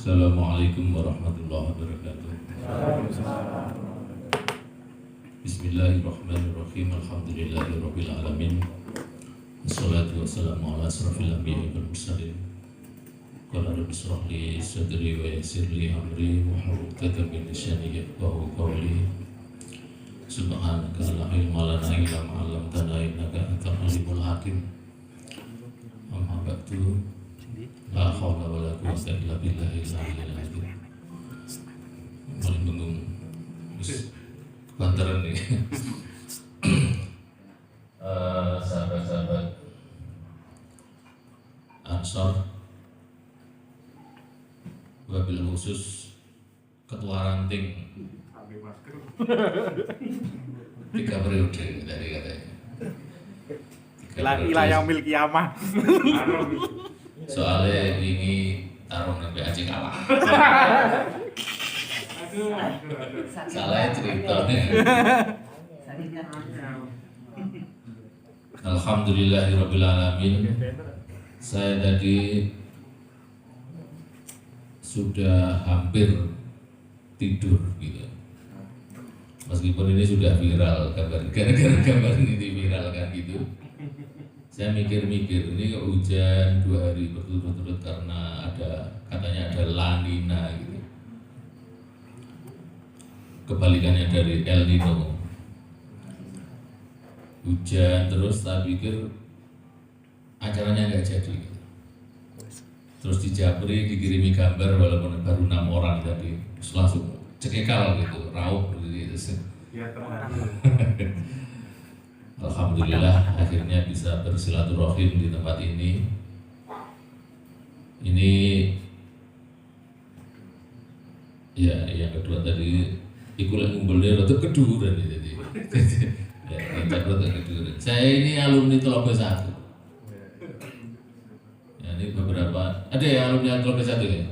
Assalamualaikum warahmatullahi wabarakatuh. Bismillahirrahmanirrahim. Alhamdulillahirabbil alamin. Wassalatu wassalamu ala asrofil anbiya'i wal mursalin. Qala rabbi shrah li sadri wa yassir li amri wahlul 'uqdatam min lisani yafqahu qawli. Subhanaka la ilma lana illa ma 'allamtana innaka antal alimul hakim. Amma ba'du. La haula wala quwwata illa billahil aliyyil azim. Paling bantaran nih. Sahabat-sahabat Ansor, wabil khusus ketua ranting 3 periode dari katanya. Wilayah mil kiamah. Soalnya ini tarung sampai aja kalah. Salah ceritanya. Alhamdulillahirabbil alamin. Saya tadi sudah hampir tidur gitu. Meskipun ini sudah viral gara-gara gambar ini diviralkan gitu. Saya mikir-mikir ini hujan 2 hari berturut-turut karena katanya ada La Nina gitu. Kebalikannya dari El Nino. Hujan terus, saya pikir acaranya nggak jadi gitu. Terus di Japri dikirimi gambar walaupun baru 6 orang tadi, terus langsung cekekal gitu, raup gitu. Alhamdulillah akhirnya bisa bersilaturahim di tempat ini. Ini ya yang kedua tadi ikulan ngumpulnya rotok keduran jadi ya rotok keduran. Saya ini alumni Telaga 1. Ya, ini beberapa ada ya alumni Telaga 1 ya.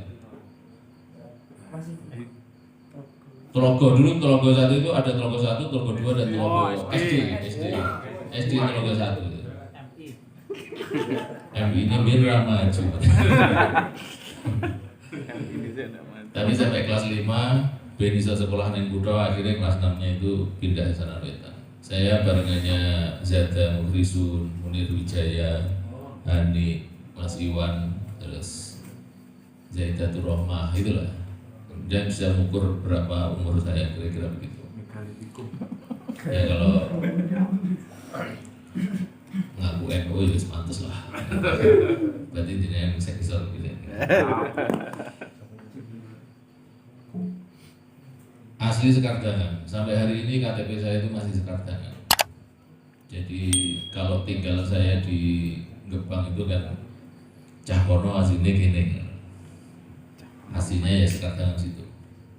Telaga dulu Telaga 1 itu ada Telaga 1, Telaga 2 dan Telaga SD Telaga 1. MI ini Mirra maju. Tapi sampai kelas 5 ben iso sekolah ning kutha, akhirnya kelas 6-nya itu pindah ke sana wetan. Saya barengannya Zada Mukhrisun, Munir Wijaya, Hani, Mas Iwan, terus Zaidatul Rohmah, itulah. Dan bisa mengukur berapa umur saya, kira-kira begitu. Ya kalau ngaku NU ya semantas lah. Berarti jenengan sekisar gitu. Asli Sekardangan, sampai hari ini KTP saya itu masih Sekardangan. Jadi kalau tinggal saya di Gebang itu kan Cahkono aslinya gini. Aslinya ya Sekardangan situ.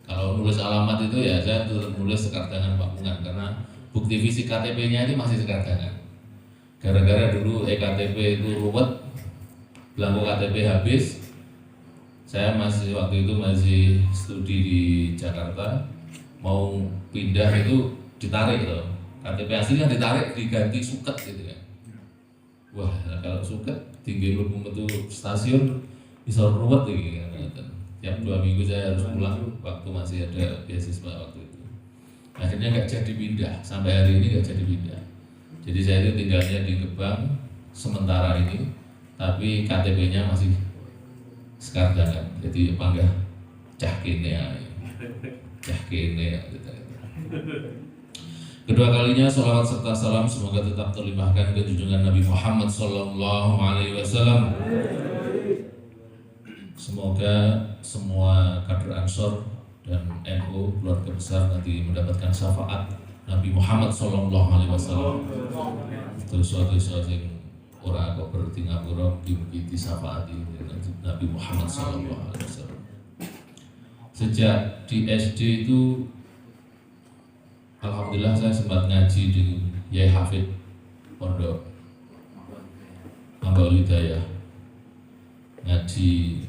Kalau nulis alamat itu ya saya tetap nulis Sekardangan Pakungan karena bukti fisik KTP-nya itu masih Sekardangan. Gara-gara dulu EKTP itu ruwet, belangko KTP habis. Saya waktu itu masih studi di Jakarta, mau pindah itu ditarik loh. KTP aslinya ditarik, diganti suket gitu kan. Wah, kalau suket tinggi lu metu stasiun bisa ruwet gitu kan. Tiap 2 minggu saya harus pulang waktu masih ada beasiswa waktu itu. Akhirnya nggak jadi pindah, sampai hari ini nggak jadi pindah. Jadi saya itu tinggalnya di Gebang sementara ini, tapi KTP-nya masih Sekardangan. Jadi panggah cah kene ya. Kedua kalinya salawat serta salam semoga tetap terlimpahkan ke junjungan Nabi Muhammad SAW. Semoga semua kader Ansor dan NU keluarga besar nanti mendapatkan syafaat Nabi Muhammad SAW. Itu suatu yang orang kok bertingapura di syafaati Nabi Muhammad SAW. Sejak di SD itu alhamdulillah saya sempat ngaji di Yai Hafid Pondok Ambal Hidayah, ngaji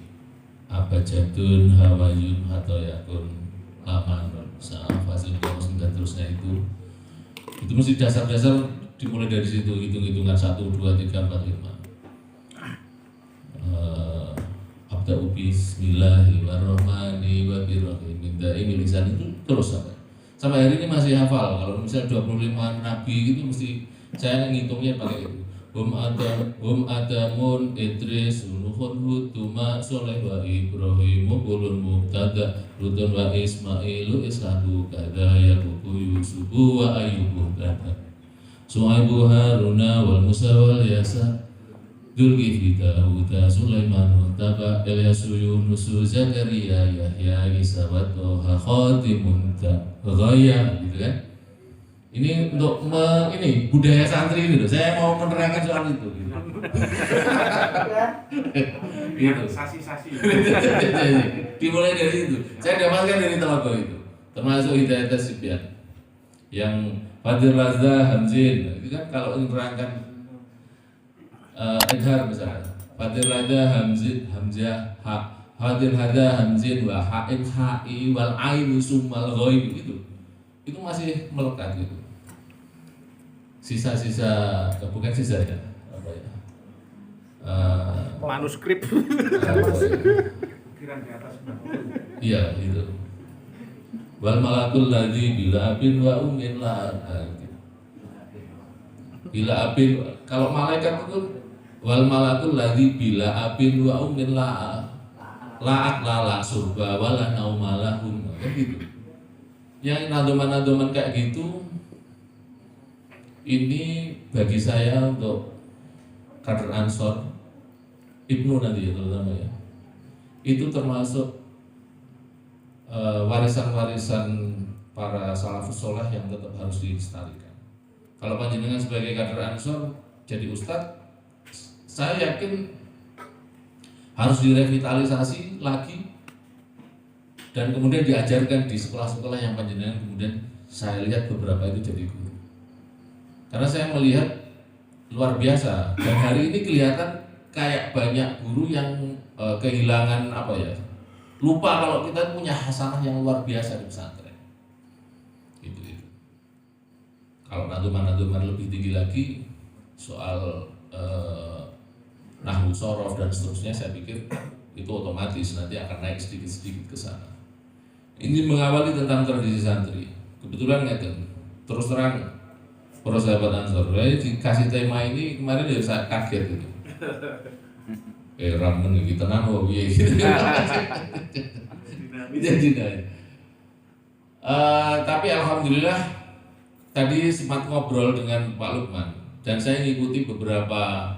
abajadun hawayun atau yakun laman fasil kamus dan terusnya itu mesti dasar-dasar dimulai dari situ, hitung-hitungan 1, 2, 3, 4, 5. abda'u bismillahirrahmanirrahim minta lisan itu terus sampai hari ini masih hafal. Kalau misalnya 25 nabi gitu mesti saya ngitungnya pakai itu. Hum Adamun Idris Nuhun Hud Tuma Soleh wa Ibrahim Ulun Mubtada Lutun wa Ismailu Ishaqu kada Yaqubu Yusufu wa Ayyubu kada Su'aibu Haruna wal Musa wal Yasa Dzulkifli Daud Sulaiman Muttaba Ilyasu Yunus Zakaria Yahya Isa wa Toha Khatimun Ghaya gitu kan. Ini untuk ini budaya santri gitu. Saya mau menerangkan soal itu gitu. Gitu. Sasi-sasi. Dimulai dari itu. Saya dapatkan dari telaga itu. Termasuk Hidayat Sibyan yang Fadil Razda Hamzin. Itu kan kalau menerangkan Edhar misalnya. Fadil Razda Hamzin Hamzah Fadil Razda Hamzin wa ha'in ha'i wal ainu summal ghaib gitu. Itu masih melekat gitu. Sisa-sisa, bukan sisa ya, apa ya? Manuskrip. Ukiran di atas. Iya itu. Wal malakul ladzi bila abin wa umin la. Bila abin, kalau malaikat itu wal malakul ladzi bila abin wa umin la. La'at la surba wala naumalahum gitu. Yang nadoman-nadoman kayak gitu ini bagi saya untuk kader Ansor Ibnu nanti ya terutama ya, itu termasuk warisan-warisan para salafus soleh yang tetap harus dilestarikan. Kalau panjenengan sebagai kader Ansor jadi ustadz, saya yakin harus direvitalisasi lagi dan kemudian diajarkan di sekolah-sekolah yang panjenengan kemudian saya lihat beberapa itu jadi guru. Karena saya melihat luar biasa dan hari ini kelihatan kayak banyak guru yang kehilangan apa ya, lupa kalau kita punya hasanah yang luar biasa di pesantren. Itu. Kalau naduman lebih tinggi lagi soal nahwu sorof dan seterusnya, saya pikir itu otomatis nanti akan naik sedikit-sedikit ke sana. Ini mengawali tentang tradisi santri. Kebetulan terus terang para sahabat Ansor, dikasih tema ini kemarin ya saya kaget itu. Ramen iki tenan kok piye gitu. Tapi alhamdulillah tadi sempat ngobrol dengan Pak Lukman dan saya mengikuti beberapa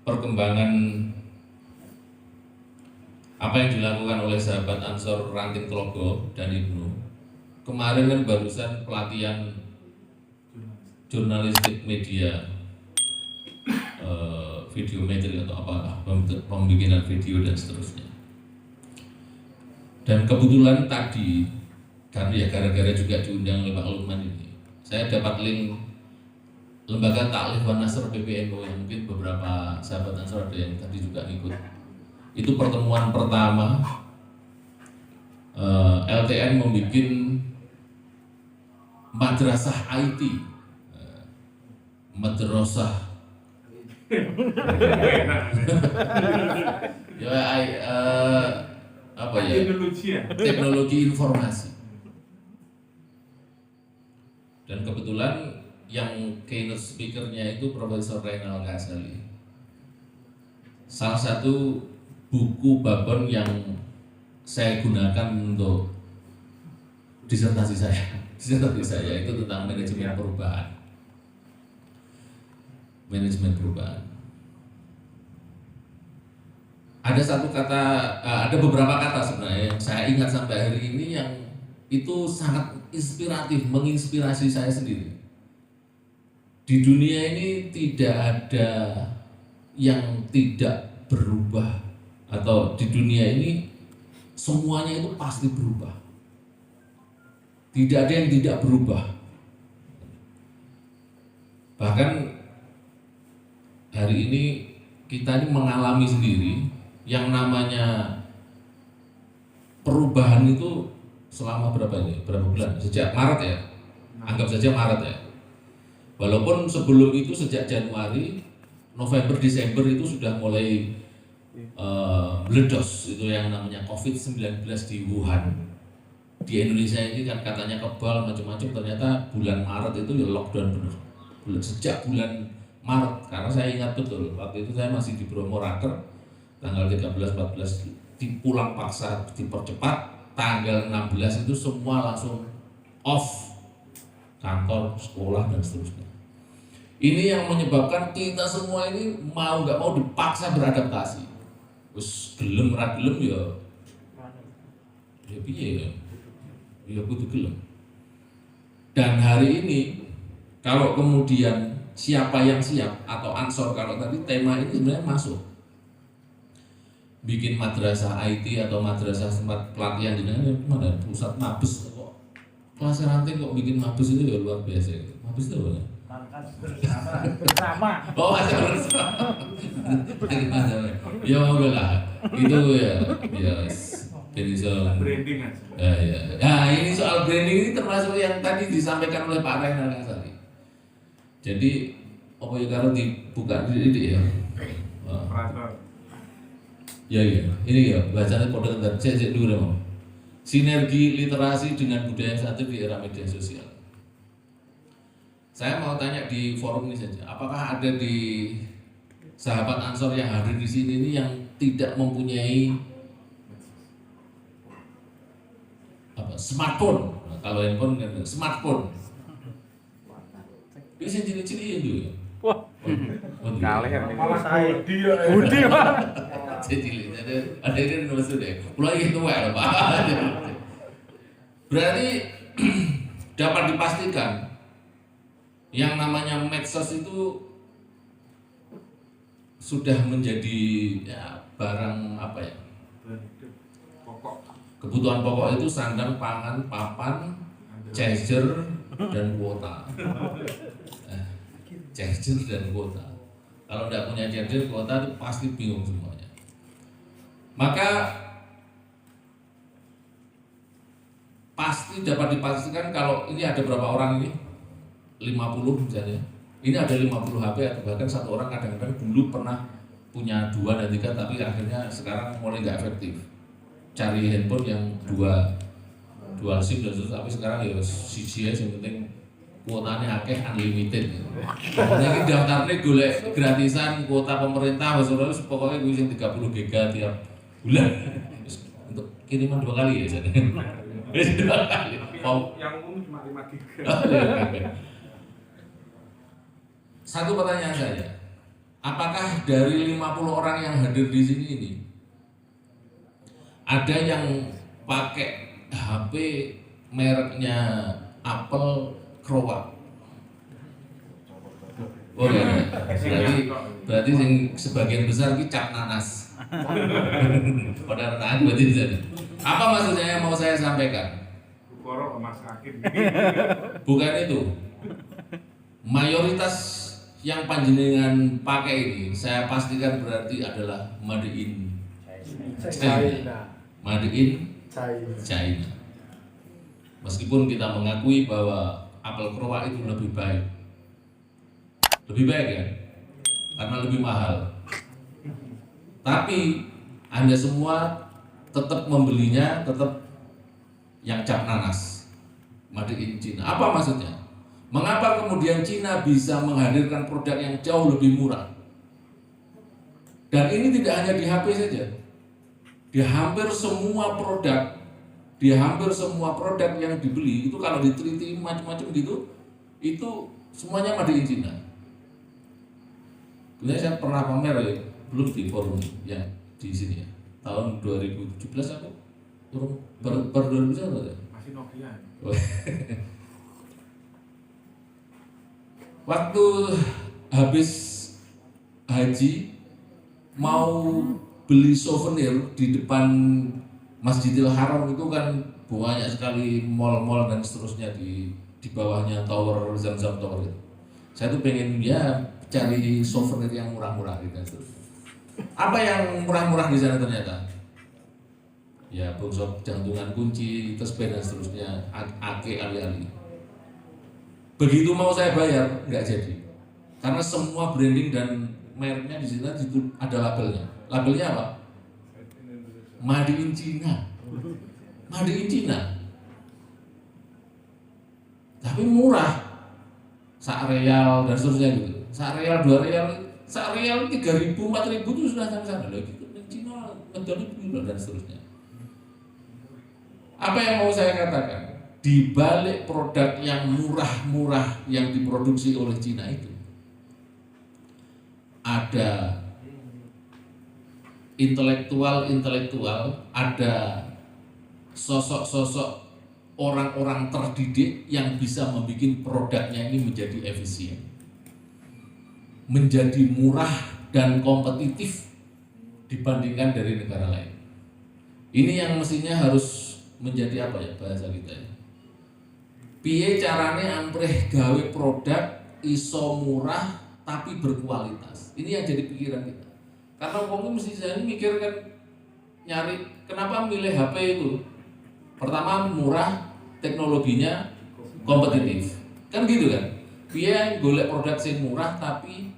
perkembangan apa yang dilakukan oleh sahabat Ansor Ranting Tlogo dan Ibnu. Kemarin kan barusan pelatihan jurnalistik media, videometri atau apa, pembikinan video dan seterusnya. Dan kebetulan tadi, karena ya gara-gara juga diundang oleh Pak Lukman ini, saya dapat link lembaga Ta'lif wa Nasr PPNU yang mungkin beberapa sahabat Ansor ada yang tadi juga ikut. Itu pertemuan pertama LTN membuat madrasah IT. Madrasah apa ya? Teknologi informasi. Dan kebetulan yang keynote speakernya itu Profesor Reynal Kasali. Salah satu buku babon yang saya gunakan untuk disertasi saya itu tentang manajemen perubahan. Manajemen perubahan. Ada satu kata, ada beberapa kata sebenarnya yang saya ingat sampai hari ini yang itu sangat inspiratif, menginspirasi saya sendiri. Di dunia ini tidak ada yang tidak berubah, atau di dunia ini semuanya itu pasti berubah. Tidak ada yang tidak berubah. Bahkan hari ini kita ini mengalami sendiri yang namanya perubahan itu selama berapa bulan? Sejak Maret ya, anggap saja Maret ya. Walaupun sebelum itu sejak Januari, November, Desember itu sudah mulai meledos itu yang namanya COVID-19 di Wuhan. Di Indonesia ini kan katanya kebal macam-macam, ternyata bulan Maret itu ya lockdown benar. Sejak bulan Maret, karena saya ingat betul waktu itu saya masih di Bromo Raker, tanggal 13-14 dipulang paksa, dipercepat, tanggal 16 itu semua langsung off, kantor, sekolah dan seterusnya. Ini yang menyebabkan kita semua ini mau nggak mau dipaksa beradaptasi. Terus gelem ra gelem ya piye ya? Ya kudu gelem. Dan hari ini kalau kemudian siapa yang siap atau ansor, kalau tadi tema ini sebenarnya masuk. Bikin madrasah IT atau madrasah tempat pelatihan di mana pusat mabes kok kelas ranting kok bikin mabes itu ya luar biasa itu. Mabes itu apa? Bersama. Oh, ada bersama. Ya udahlah. Itu ya jadi soal branding aja. Ya. Nah, ini soal branding ini termasuk yang tadi disampaikan oleh Pak Renal tadi. Jadi apa ya kalau dibuka di ya. Ya, ini ya bacanya kode dan cek dulu dong. Sinergi literasi dengan budaya satu di era media sosial. Saya mau tanya di forum ini saja, apakah ada di sahabat Ansor yang hadir di sini ini yang tidak mempunyai smartphone? Nah, kalau handphone kan smartphone. Bisa ciri-ciri itu ya. Wah. Kalih ini. Malah saya Budi, Pak. Ciri ada ini maksud deh. Mulai itu Pak. Berarti dapat dipastikan yang namanya medsos itu sudah menjadi ya, barang apa ya? Kebutuhan pokok itu sandang, pangan, papan, charger, dan kuota. Charger dan kuota. Kalau tidak punya charger, kuota itu pasti bingung semuanya. Maka pasti dapat dipastikan kalau ini ada berapa orang ini? 50 misalnya. Ini ada 50 HP atau bahkan satu orang kadang-kadang dulu pernah punya 2 dan 3 tapi akhirnya sekarang mulai nggak efektif. Cari handphone yang dual SIM dan terus tapi sekarang ya siji yang penting kuotanya akeh unlimited. Pokoknya ini daftarnya golek gratisan kuota pemerintah terus pokoknya gue yang 30 GB tiap bulan untuk kiriman 2 kali ya jadi. Wis 2 kali. Yang umum cuma 5 GB. Satu pertanyaan saja. Apakah dari 50 orang yang hadir di sini ini ada yang pakai HP mereknya Apple Crowak? Oh ya, berarti yang sebagian besar ini cap nanas. Pada renang berarti jadi. Apa maksudnya yang mau saya sampaikan? Korok Mas Hakim. Bukan itu. Mayoritas yang panjenengan pakai ini, saya pastikan berarti adalah made in China. Made in China. Meskipun kita mengakui bahwa Apple Crowak itu lebih baik ya, karena lebih mahal. Tapi Anda semua tetap membelinya, tetap yang cap nanas, made in China. Apa maksudnya? Mengapa kemudian Cina bisa menghadirkan produk yang jauh lebih murah? Dan ini tidak hanya di HP saja. Di hampir semua produk yang dibeli itu kalau diteliti macam-macam gitu, itu semuanya made in China. Kemudian saya pernah pamer ya, belum di forum yang di sini ya, tahun 2017 aku baru 2017 ya? Masih Nokia. Waktu habis haji mau beli souvenir di depan Masjidil Haram itu kan banyak sekali mall-mall dan seterusnya di bawahnya tower Zamzam Tower itu. Saya tuh pengen ya cari souvenir yang murah-murah gitu. Apa yang murah-murah di sana ternyata? Ya bongsor jantungan kunci, tasbih dan seterusnya, ake ali-ali. Begitu mau saya bayar, nggak jadi. Karena semua branding dan mereknya di sini itu ada labelnya. Labelnya apa? Made in China. Made in China. Tapi murah. Sak real dan seterusnya gitu. Sak real, 2 real, sak real 3.000, 4.000 itu sudah sama-sama lagi. Di Cina ngedoni piro dan seterusnya. Apa yang mau saya katakan? Di balik produk yang murah-murah yang diproduksi oleh Cina itu ada intelektual, ada sosok-sosok orang-orang terdidik yang bisa membuat produknya ini menjadi efisien, menjadi murah dan kompetitif dibandingkan dari negara lain. Ini yang mestinya harus menjadi apa ya bahasa kita ya? Piye carane ampreh gawe produk iso murah tapi berkualitas. Ini yang jadi pikiran kita. Karena wong mesti saya mikir kan nyari kenapa milih HP itu? Pertama murah, teknologinya kompetitif. Kan gitu kan? Piye golek produk sing murah tapi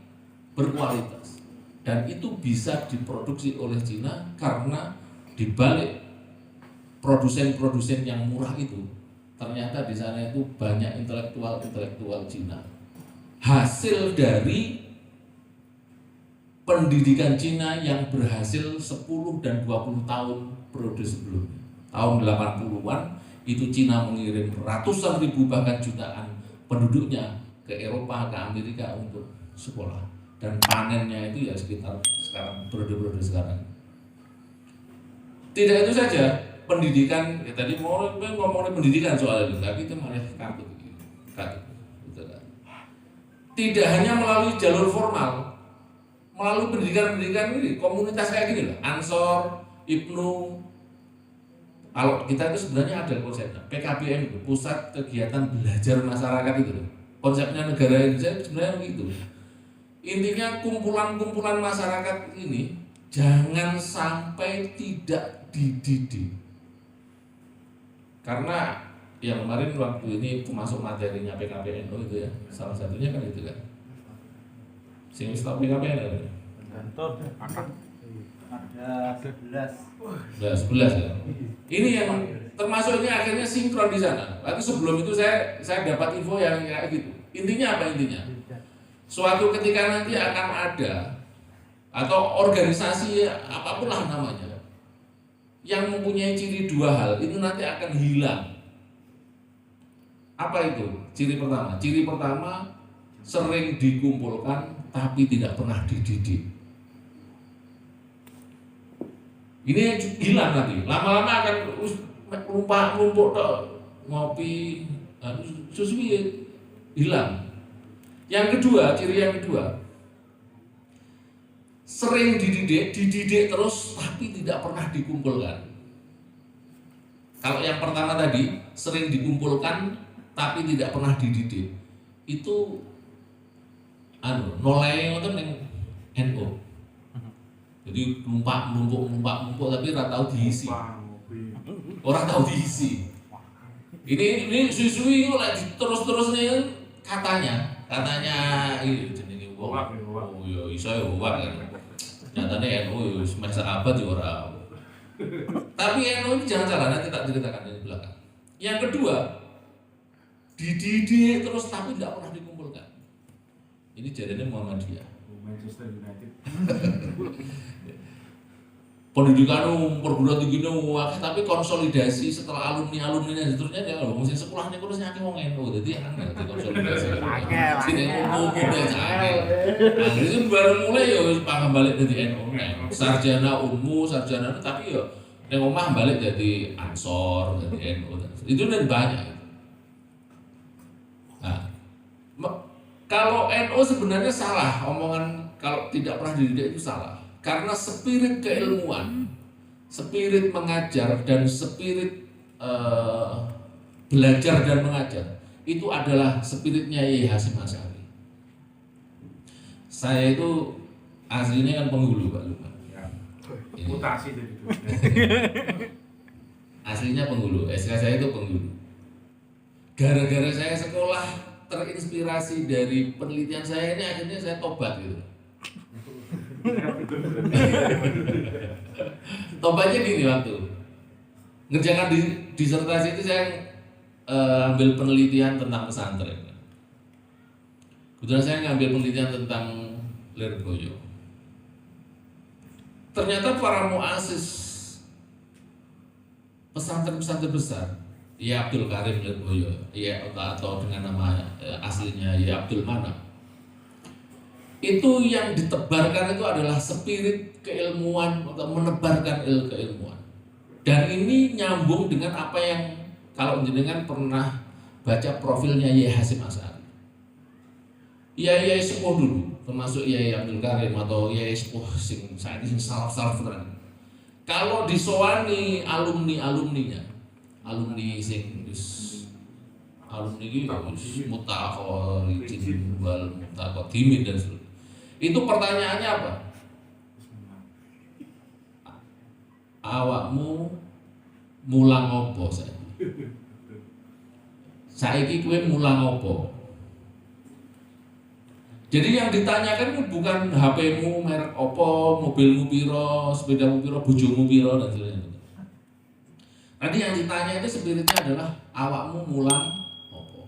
berkualitas. Dan itu bisa diproduksi oleh Cina karena dibalik produsen-produsen yang murah itu ternyata di sana itu banyak intelektual Cina. Hasil dari pendidikan Cina yang berhasil 10 dan 20 tahun periode sebelumnya. Tahun 80-an itu Cina mengirim ratusan ribu bahkan jutaan penduduknya ke Eropa, ke Amerika untuk sekolah. Dan panennya itu ya sekitar sekarang periode sekarang. Tidak itu saja. Pendidikan, ya tadi mau ngomongin pendidikan soal itu, tapi itu malah kartu, gitu kan. Tidak hanya melalui jalur formal, melalui pendidikan ini, komunitas kayak gini lah, Ansor, Ibnu. Kalau kita itu sebenarnya ada konsepnya, PKBM itu, Pusat Kegiatan Belajar Masyarakat itu, konsepnya negara Indonesia sebenarnya begitu. Intinya kumpulan-kumpulan masyarakat ini jangan sampai tidak dididik. Karena yang kemarin waktu ini masuk materinya PKPNO itu ya, salah satunya kan itu kan. Sing wis tau PKPNO ya? Ada 11. 11 ya. Ini yang termasuk ini akhirnya sinkron di sana. Lalu sebelum itu saya dapat info yang kayak gitu. Intinya apa intinya? Suatu ketika nanti akan ada atau organisasi apapun lah namanya yang mempunyai ciri 2 hal itu nanti akan hilang. Apa itu? Ciri pertama. Ciri pertama sering dikumpulkan tapi tidak pernah dididik. Ini hilang nanti. Lama-lama akan numpuk ngopi, susu hilang. Yang kedua, ciri yang kedua, sering dididik terus tapi tidak pernah dikumpulkan. Kalau yang pertama tadi sering dikumpulkan tapi tidak pernah dididik, itu nolai itu yang NO. Jadi numpuk tapi ora tahu diisi. Orang tahu diisi. Ini susu-susu lagi terus-terusnya katanya ini jenenge wong. Oh ya iso ya wong kan. Nyatane NU semasa abad ya ora. Tapi NU ini jangan salah, nanti tak ceritakan di belakang. Yang kedua, dididik terus tapi tidak pernah dikumpulkan. Ini jadinya Muhammadiyah. Manchester United. Pendidikan perguruan tinggi tapi konsolidasi setelah alumni-alumninya seterusnya ya kalau mesti sekolahnya kurus nyaki wong NU jadi angel di konsolidasi. Sini umumnya angel. Nah, itu baru mulai ya paham balik dari NU. Sarjana umum, sarjana tapi ya yang omah balik jadi Ansor, jadi NU. Itu dan banyak. Nah, kalau NU sebenarnya salah omongan kalau tidak pernah dididik itu salah. Karena spirit keilmuan, spirit mengajar dan spirit belajar dan mengajar itu adalah spiritnya Yai Hasyim Asy'ari. Saya itu aslinya kan Penghulu Pak Lukman. Ya. Mutasi jadi itu. Aslinya Penghulu, SK saya itu Penghulu. Gara-gara saya sekolah terinspirasi dari penelitian saya ini, akhirnya saya tobat gitu. Tobatnya gini, waktu ngerjakan disertasi itu saya ambil penelitian tentang pesantren. Kebetulan saya ngambil penelitian tentang Lirboyo. Ternyata para muassis pesantren-pesantren besar, ya Abdul Karim Lirboyo, ya atau dengan nama aslinya ya Abdul Manap, itu yang ditebarkan itu adalah spirit keilmuan atau menebarkan keilmuan. Dan ini nyambung dengan apa yang kalau jenengan pernah baca profilnya Yai Hasyim Asy'ari. Yai sepuh dulu, termasuk Yai Abdul Karim atau Yai sepuh sing saiki sing salaf-salaf tenan. Kalau disowani alumni-alumninya, alumni sing alumni iki mutaqaridin wal mutaqaddimin dan sebagainya. Itu pertanyaannya apa? Awakmu mulang opo saiki? Saiki kowe mulang opo? Jadi yang ditanyakan itu bukan HP-mu merek opo, mobilmu piro, sepedamu piro, bojomu piro dan sebagainya. Nanti yang ditanya itu spiritnya adalah awakmu mulang opo.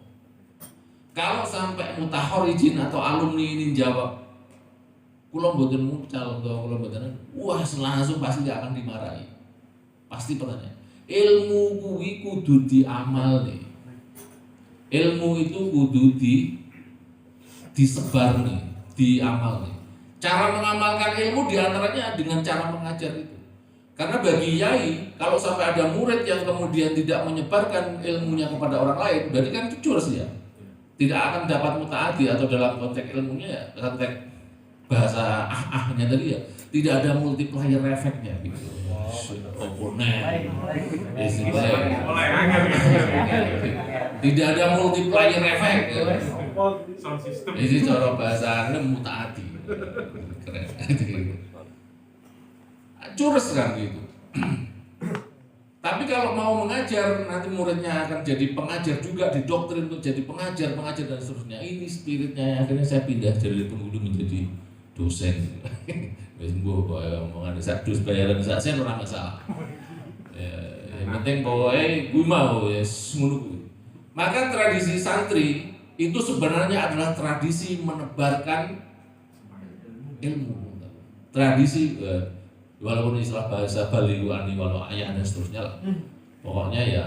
Kalau sampai mutahhorijin atau alumni ini jawab kula mboten mucal atau kula mboten, wah langsung pasti gak akan dimarahi. Pasti pertanyaan. Ilmu kuwi kudu diamal nih. Ilmu itu kudu disebar nih, diamal nih. Cara mengamalkan ilmu diantaranya dengan cara mengajar itu. Karena bagi yai, kalau sampai ada murid yang kemudian tidak menyebarkan ilmunya kepada orang lain, berarti kan itu curang ya. Tidak akan dapat mutaati atau dalam konteks ilmunya ya, konteks bahasa ahnya tadi ya, tidak ada multiplier efeknya gitu. Komponen, tidak ada multiplier efek. Sound system. Ini cara bahasanya mutaati. Keren. Curus kan gitu. Tapi kalau mau mengajar, nanti muridnya akan jadi pengajar juga, didoktrin untuk jadi pengajar dan seterusnya. Ini spiritnya. Akhirnya saya pindah dari penghulu menjadi dosen. Wis mbuh kok omongan sak dus bayaran sak sen ora masalah. Yang penting pokoke kuwi mau wis ngono kuwi. Maka tradisi santri itu sebenarnya adalah tradisi menebarkan ilmu. Tradisi walaupun istilah bahasa Bali ani walau ayah dan seterusnya lah. Pokoknya ya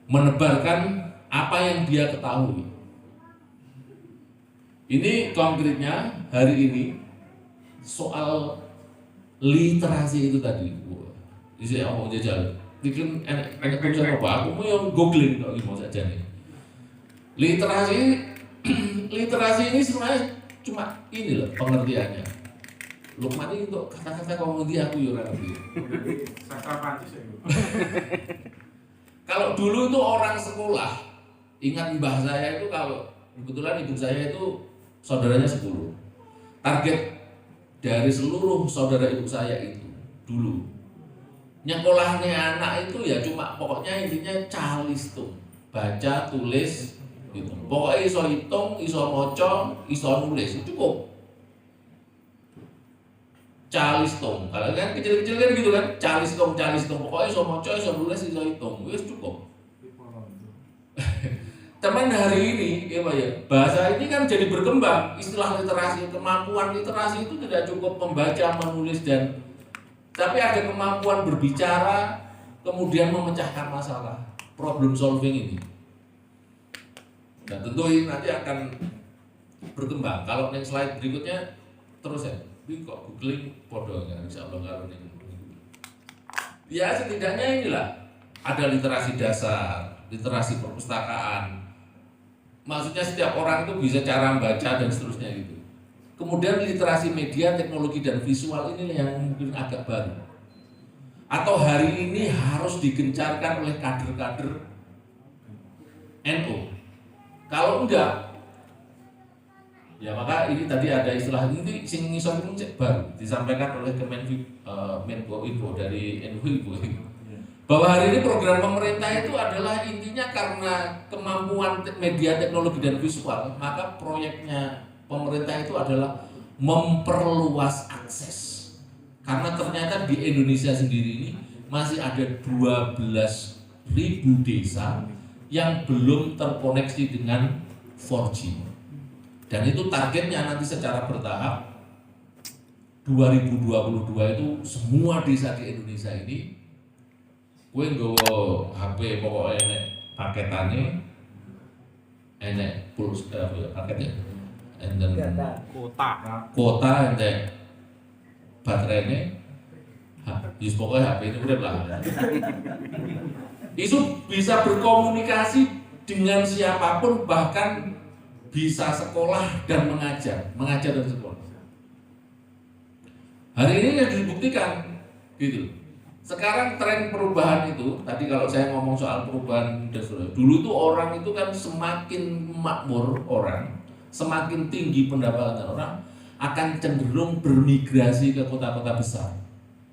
menebarkan apa yang dia ketahui. Ini konkretnya hari ini soal literasi itu tadi. Isi omong jajal. Bikin enak tulisan apa? Aku mau yang googling kalau mau saja nih. Literasi ini sebenarnya cuma ini loh pengertiannya. Lukman ini untuk kata-kata ngomong dia aku ya ngerti. Sastra Prancis ya. Kalau dulu itu orang sekolah, ingat mbah saya itu kalau kebetulan ibu saya itu saudaranya 10. Target dari seluruh saudara ibu saya itu dulu nyekolahnya anak itu ya cuma pokoknya intinya calis tuh, baca, tulis gitu. Pokoknya iso hitung, iso maca, iso nulis cukup. Calis tong, kalau kan kecil-kecil kan gitu kan, calis tong, pokoknya iso maca, iso nulis, iso hitung, wis cukup. Teman hari ini, ya Pak ya, bahasa ini kan jadi berkembang, istilah literasi, kemampuan literasi itu tidak cukup membaca, menulis dan tapi ada kemampuan berbicara, kemudian memecahkan masalah, problem solving ini. Dan tentu ini nanti akan berkembang. Kalau yang slide berikutnya terus ya, ini kok googling podo kan, insya Allah kalau ini. Ya setidaknya inilah ada literasi dasar, literasi perpustakaan. Maksudnya setiap orang itu bisa cara membaca dan seterusnya gitu. Kemudian literasi media, teknologi dan visual ini yang mungkin agak baru. Atau hari ini harus digencarkan oleh kader-kader NU. Kalau enggak, ya maka ini tadi ada istilah ini sing ngisor baru disampaikan oleh Menko Info dari NU Ibu. Bahwa hari ini program pemerintah itu adalah intinya karena kemampuan media teknologi dan visual, maka proyeknya pemerintah itu adalah memperluas akses. Karena ternyata di Indonesia sendiri ini masih ada 12.000 desa yang belum terkoneksi dengan 4G. Dan itu targetnya nanti secara bertahap 2022 itu semua desa di Indonesia ini kowe nggawa HP pokoknya enek paketane enek pulsa paketnya enten kuota enten baterainya just pokoknya HP itu udah lah itu bisa berkomunikasi dengan siapapun, bahkan bisa sekolah dan mengajar dan sekolah. Hari ini yang dibuktikan gitu. Sekarang tren perubahan itu, tadi kalau saya ngomong soal perubahan industrial, dulu tuh orang itu kan semakin makmur orang, semakin tinggi pendapatan orang, akan cenderung bermigrasi ke kota-kota besar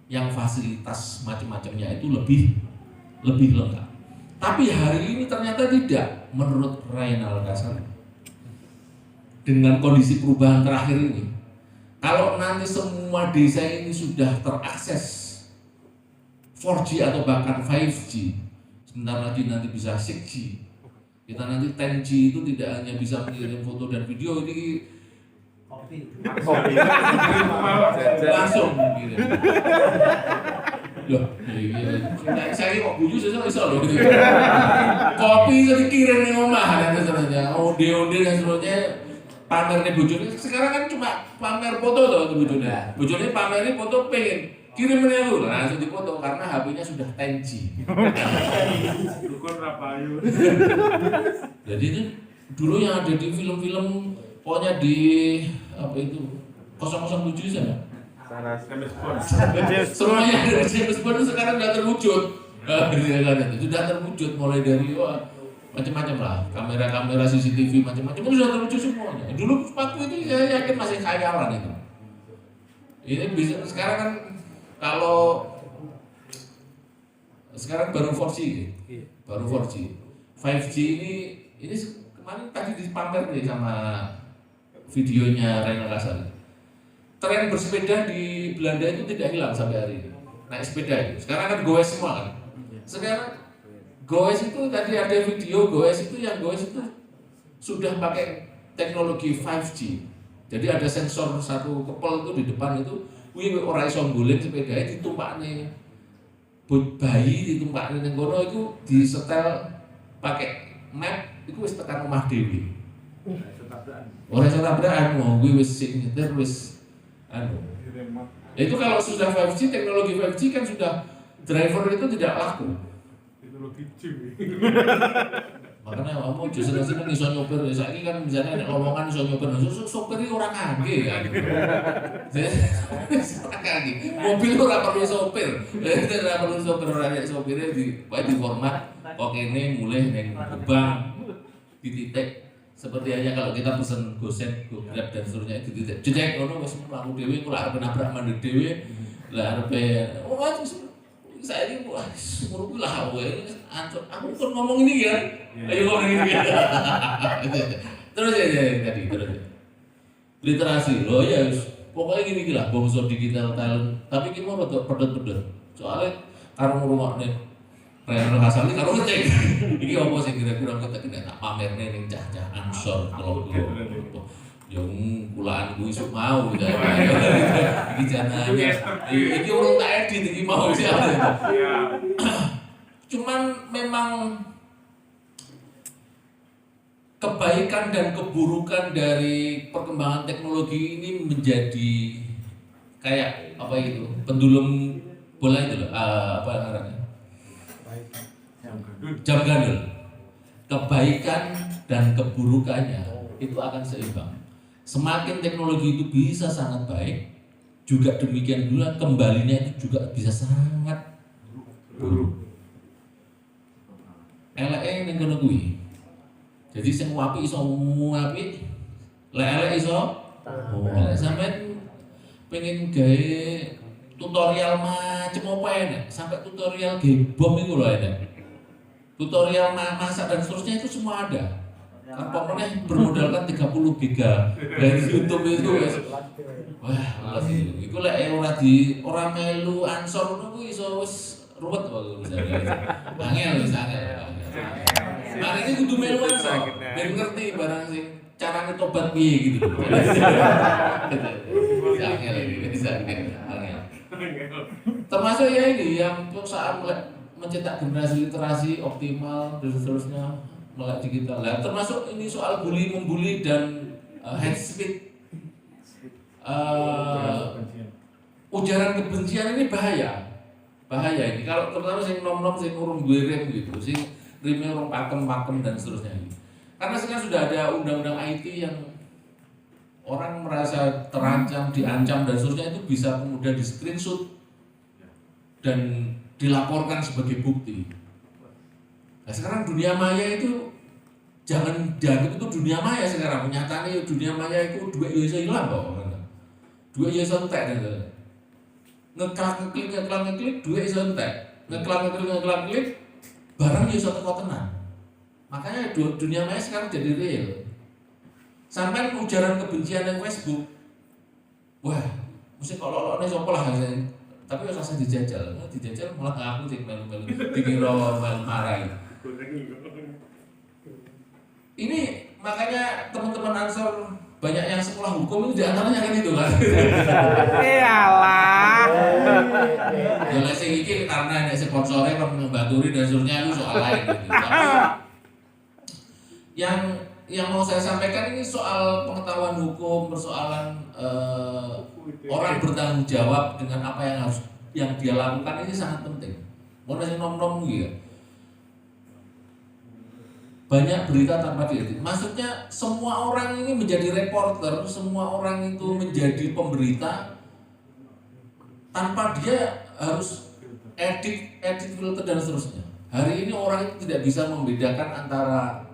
yang fasilitas macam-macamnya itu lebih lengkap. Tapi hari ini ternyata tidak, menurut Raynal Kasali. Dengan kondisi perubahan terakhir ini, kalau nanti semua desa ini sudah terakses 4G atau bahkan 5G, sebentar lagi nanti bisa 6G, kita nanti 10G itu tidak hanya bisa mengirim foto dan video, ini langsung mengirim. Loh, saya kok buju iso loh gitu. Kopi itu dikirim ning omah dan seterusnya. Onde-onde dan seterusnya pamer nih bojone. Sekarang kan cuma pamer foto tuh ke bojone. Bojone pamerin foto pengen kirim nih aku langsung dipoto karena HP-nya sudah 10G. Dukun rapayu. Jadi itu dulu yang ada di film-film pokoknya di apa itu 007 sana. James Bond. Semuanya dari James Bond sekarang sudah terwujud. Sudah terwujud mulai dari macam-macam lah, kamera-kamera CCTV macam-macam itu sudah terwujud semuanya. Dulu waktu itu saya yakin masih khayalan itu. Ini bisa sekarang kan kalau sekarang baru 4G, baru 4G, 5G ini kemarin tadi dipamer nih sama videonya Raynal Kasali. Tren bersepeda di Belanda itu tidak hilang sampai hari ini. Naik sepeda itu. Sekarang kan goes semua kan. Sekarang goes itu tadi ada video goes itu sudah pakai teknologi 5G. Jadi ada sensor satu kepel itu di depan itu, wih ora iso golek sepeda ditumpakne bayi ditumpakne ning kono itu disetel pakai map itu wis tekan omah dhewe. Ora iso tabrakan mau kuwi wis sing nyetir wis itu kalau sudah 5G, teknologi 5G kan sudah driver itu tidak laku. Teknologi gym. Makanya kamu justru seneng iso nyopir. Saiki kan misalnya ada lowongan iso nyopir, sopir itu ora kangge kan. Ora kangge. Mobil ora perlu sopir. Ora perlu sopir, ora nek sopire di format kok kene mulih ning Gebang di titik. Seperti hanya kalau kita pesen Gojek, Grab dan seterusnya itu tidak jedek ngono wis mlaku dhewe kok arep nabrak mandek dhewe lah arep saya ini ngono lah kowe aku kan ngomong ini ya ayo ngomong ini ya terus ya tadi terus literasi lo ya pokoknya gini lah bangsa digital talent tapi ki mau rada pedot-pedot soalnya karo ngrungokne Raynal Kasali karo ngecek iki apa sing kira-kira kita tak pamerne ning cah-cah ansor kalau yo kulaan kuwi sok mau iki janane iki urung tak edit iki mau siapa cuman memang kebaikan dan keburukan dari perkembangan teknologi ini menjadi kayak apa itu pendulum bola itu loh apa namanya jam gandul. Kebaikan dan keburukannya itu akan seimbang. Semakin teknologi itu bisa sangat baik, juga demikian pula kembalinya itu juga bisa sangat buruk. Eleke ning kono kuwi. Jadi sing apik iso apik, lek elek iso. Lek sampean pengen gawe tutorial macam apa ya, sampai tutorial game bom itu loh ya, tutorial masak dan seterusnya itu semua ada. Kan pokoknya bermodalkan 30 giga dari YouTube itu wes. Wah, itu lek ora melu ansor ngono kuwi iso wis ruwet wae misalnya. Angel wis angel. Mari ini kudu melu ansor, ben ngerti barang sing carane tobat piye gitu. Angel iki bisa angel. Termasuk ya ini yang saat mencetak generasi literasi optimal dan seterusnya melek digital. Lah termasuk ini soal membuli dan hate speech. Ujaran kebencian ini bahaya ini. Kalau terutama sing nom-nom sing urung rem gitu, sing rime urung pakem dan seterusnya gitu. Karena sekarang sudah ada undang-undang IT yang orang merasa terancam, diancam dan seterusnya itu bisa kemudian di screenshot dan dilaporkan sebagai bukti. Nah sekarang dunia maya itu jangan dianggap itu dunia maya sekarang. Nyatanya dunia maya itu duit iso hilang kok. Duit iso entek gitu. Ngeklik duit iso entek. Ngeklik barang iso teko tenan. Makanya dunia maya sekarang jadi real. Sampai ujaran kebencian yang Facebook. Wah, mesti kalau ini sapa lah tapi wis rasa dijajal malah aku sing melu-melu dikira marahi. Ini makanya teman-teman Ansor banyak yang sekolah hukum itu diantaranya kan itu kan. Iyalah. Ya lek sing iki karena nek sponsore membaturi dan seterusnya itu soal lain gitu. Tapi yang mau saya sampaikan ini soal pengetahuan hukum, persoalan orang bertanggung jawab dengan apa yang dia lakukan ini sangat penting. Mau nasi nom-nom gitu ya. Banyak berita tanpa diedit. Maksudnya semua orang ini menjadi reporter, semua orang itu menjadi pemberita tanpa dia harus edit filter dan seterusnya. Hari ini orang itu tidak bisa membedakan antara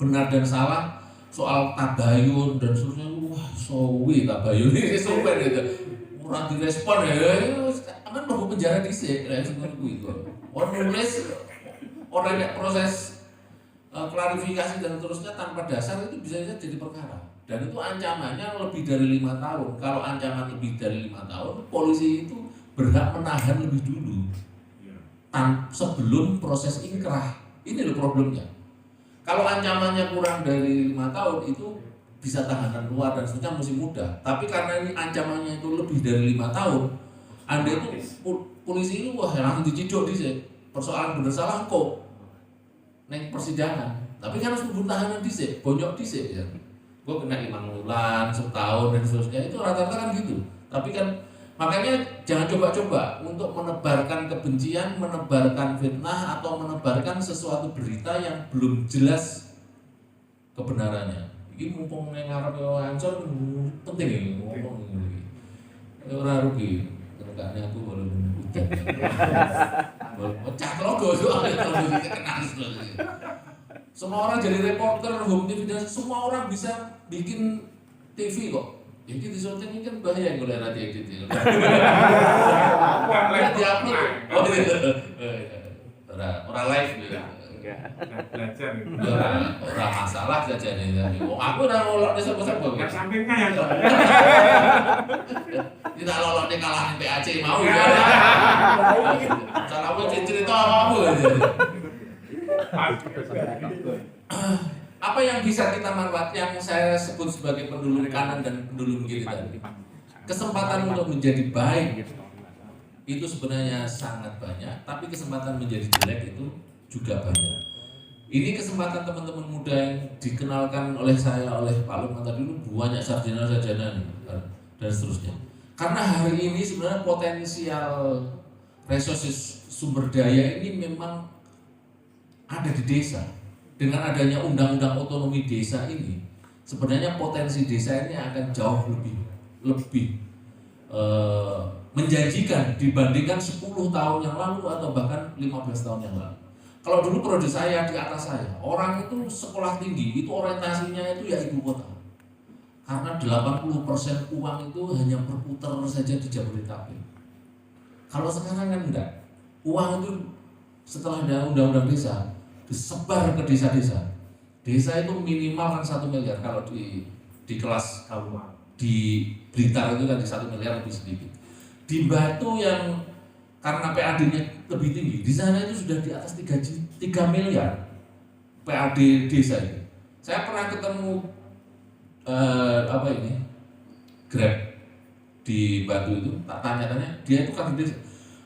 benar dan salah soal tabayun dan seterusnya. Wah, sowi tabayun ini sopan gitu. Kurang direspon ya. Kan mau penjara dhisik ya seperti itu. Orang nulis orang yang proses klarifikasi dan seterusnya tanpa dasar itu bisa jadi perkara. Dan itu ancamannya lebih dari 5 tahun. Kalau ancaman lebih dari 5 tahun, polisi itu berhak menahan lebih dulu sebelum proses inkrah. Ini loh problemnya. Kalau ancamannya kurang dari 5 tahun itu bisa tahanan luar dan seterusnya masih mudah. Tapi karena ini ancamannya itu lebih dari 5 tahun, Anda itu polisi itu wah langsung diciduk dhisik. Persoalan bener salah kok neng persidangan. Tapi kan harus nunggu tahanan dhisik, bonyok dhisik ya. Gua kena 5 bulan, setahun dan seterusnya itu rata-rata kan gitu. Tapi kan makanya jangan coba-coba untuk menebarkan kebencian, menebarkan fitnah atau menebarkan sesuatu berita yang belum jelas kebenarannya. Ini mumpung yang ngarep Ansor penting ya ngomong ini. Ora rugi. Terkadang aku boleh hujan. Pecah logo soalnya kalau kena seterusnya. Semua orang jadi reporter, home TV dan semua orang bisa bikin TV kok. Jadi di syuting ini kan bahaya yang boleh nanti edit ya. Diupload. Oh gitu. Orang live gitu. Belajar gitu. Orang masalah saja nih. Aku udah lolok di sapa-sapa. Yang sampingnya yang Tidak lolok di kalahin PAC mau ya. Salah aku cerita apa gitu. Apa yang bisa kita manfaat yang saya sebut sebagai pendulum kanan dan pendulum kiri tadi? Kesempatan untuk menjadi baik itu sebenarnya sangat banyak, tapi kesempatan menjadi jelek itu juga banyak. Ini kesempatan teman-teman muda yang dikenalkan oleh saya, oleh Pak Lukman tadi dulu banyak sarjana-sarjana dan seterusnya. Karena hari ini sebenarnya potensial resources sumber daya ini memang ada di desa. Dengan adanya undang-undang otonomi desa ini, sebenarnya potensi desa ini akan jauh lebih menjanjikan dibandingkan 10 tahun yang lalu atau bahkan 15 tahun yang lalu. Kalau dulu periode saya di atas saya, orang itu sekolah tinggi itu orientasinya itu ya ibu kota. Karena 80% uang itu hanya berputar saja di Jabodetabek. Kalau sekarang kan enggak. Uang itu setelah ada undang-undang desa disebar ke desa-desa. Desa itu minimal kan 1 miliar kalau di kelas Kaluan. di Blitar itu kan di 1 miliar lebih sedikit. Di Batu yang karena PAD-nya lebih tinggi, di sana itu sudah di atas 3 miliar PAD desa itu. Saya pernah ketemu Grab di Batu itu, tak tanya-tanya, dia itu kan di desa.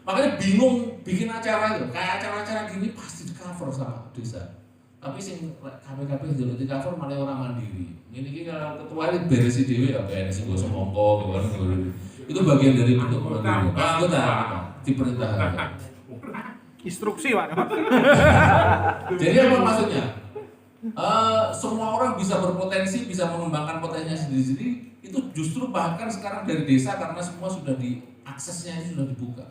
Makanya bingung bikin acara itu, kayak acara-acara gini pasti di cover sama desa. Tapi sing KPKP jalur di cover malah orang mandiri. Ini kalau ketua ini beresi dewi ya, kayak sing gosok mongko, itu bagian dari bentuk mandiri. Anggota diperintahkan. Instruksi Pak. Jadi apa maksudnya? Semua orang bisa berpotensi, bisa mengembangkan potensinya sendiri-sendiri. Itu justru bahkan sekarang dari desa karena semua sudah aksesnya sudah dibuka.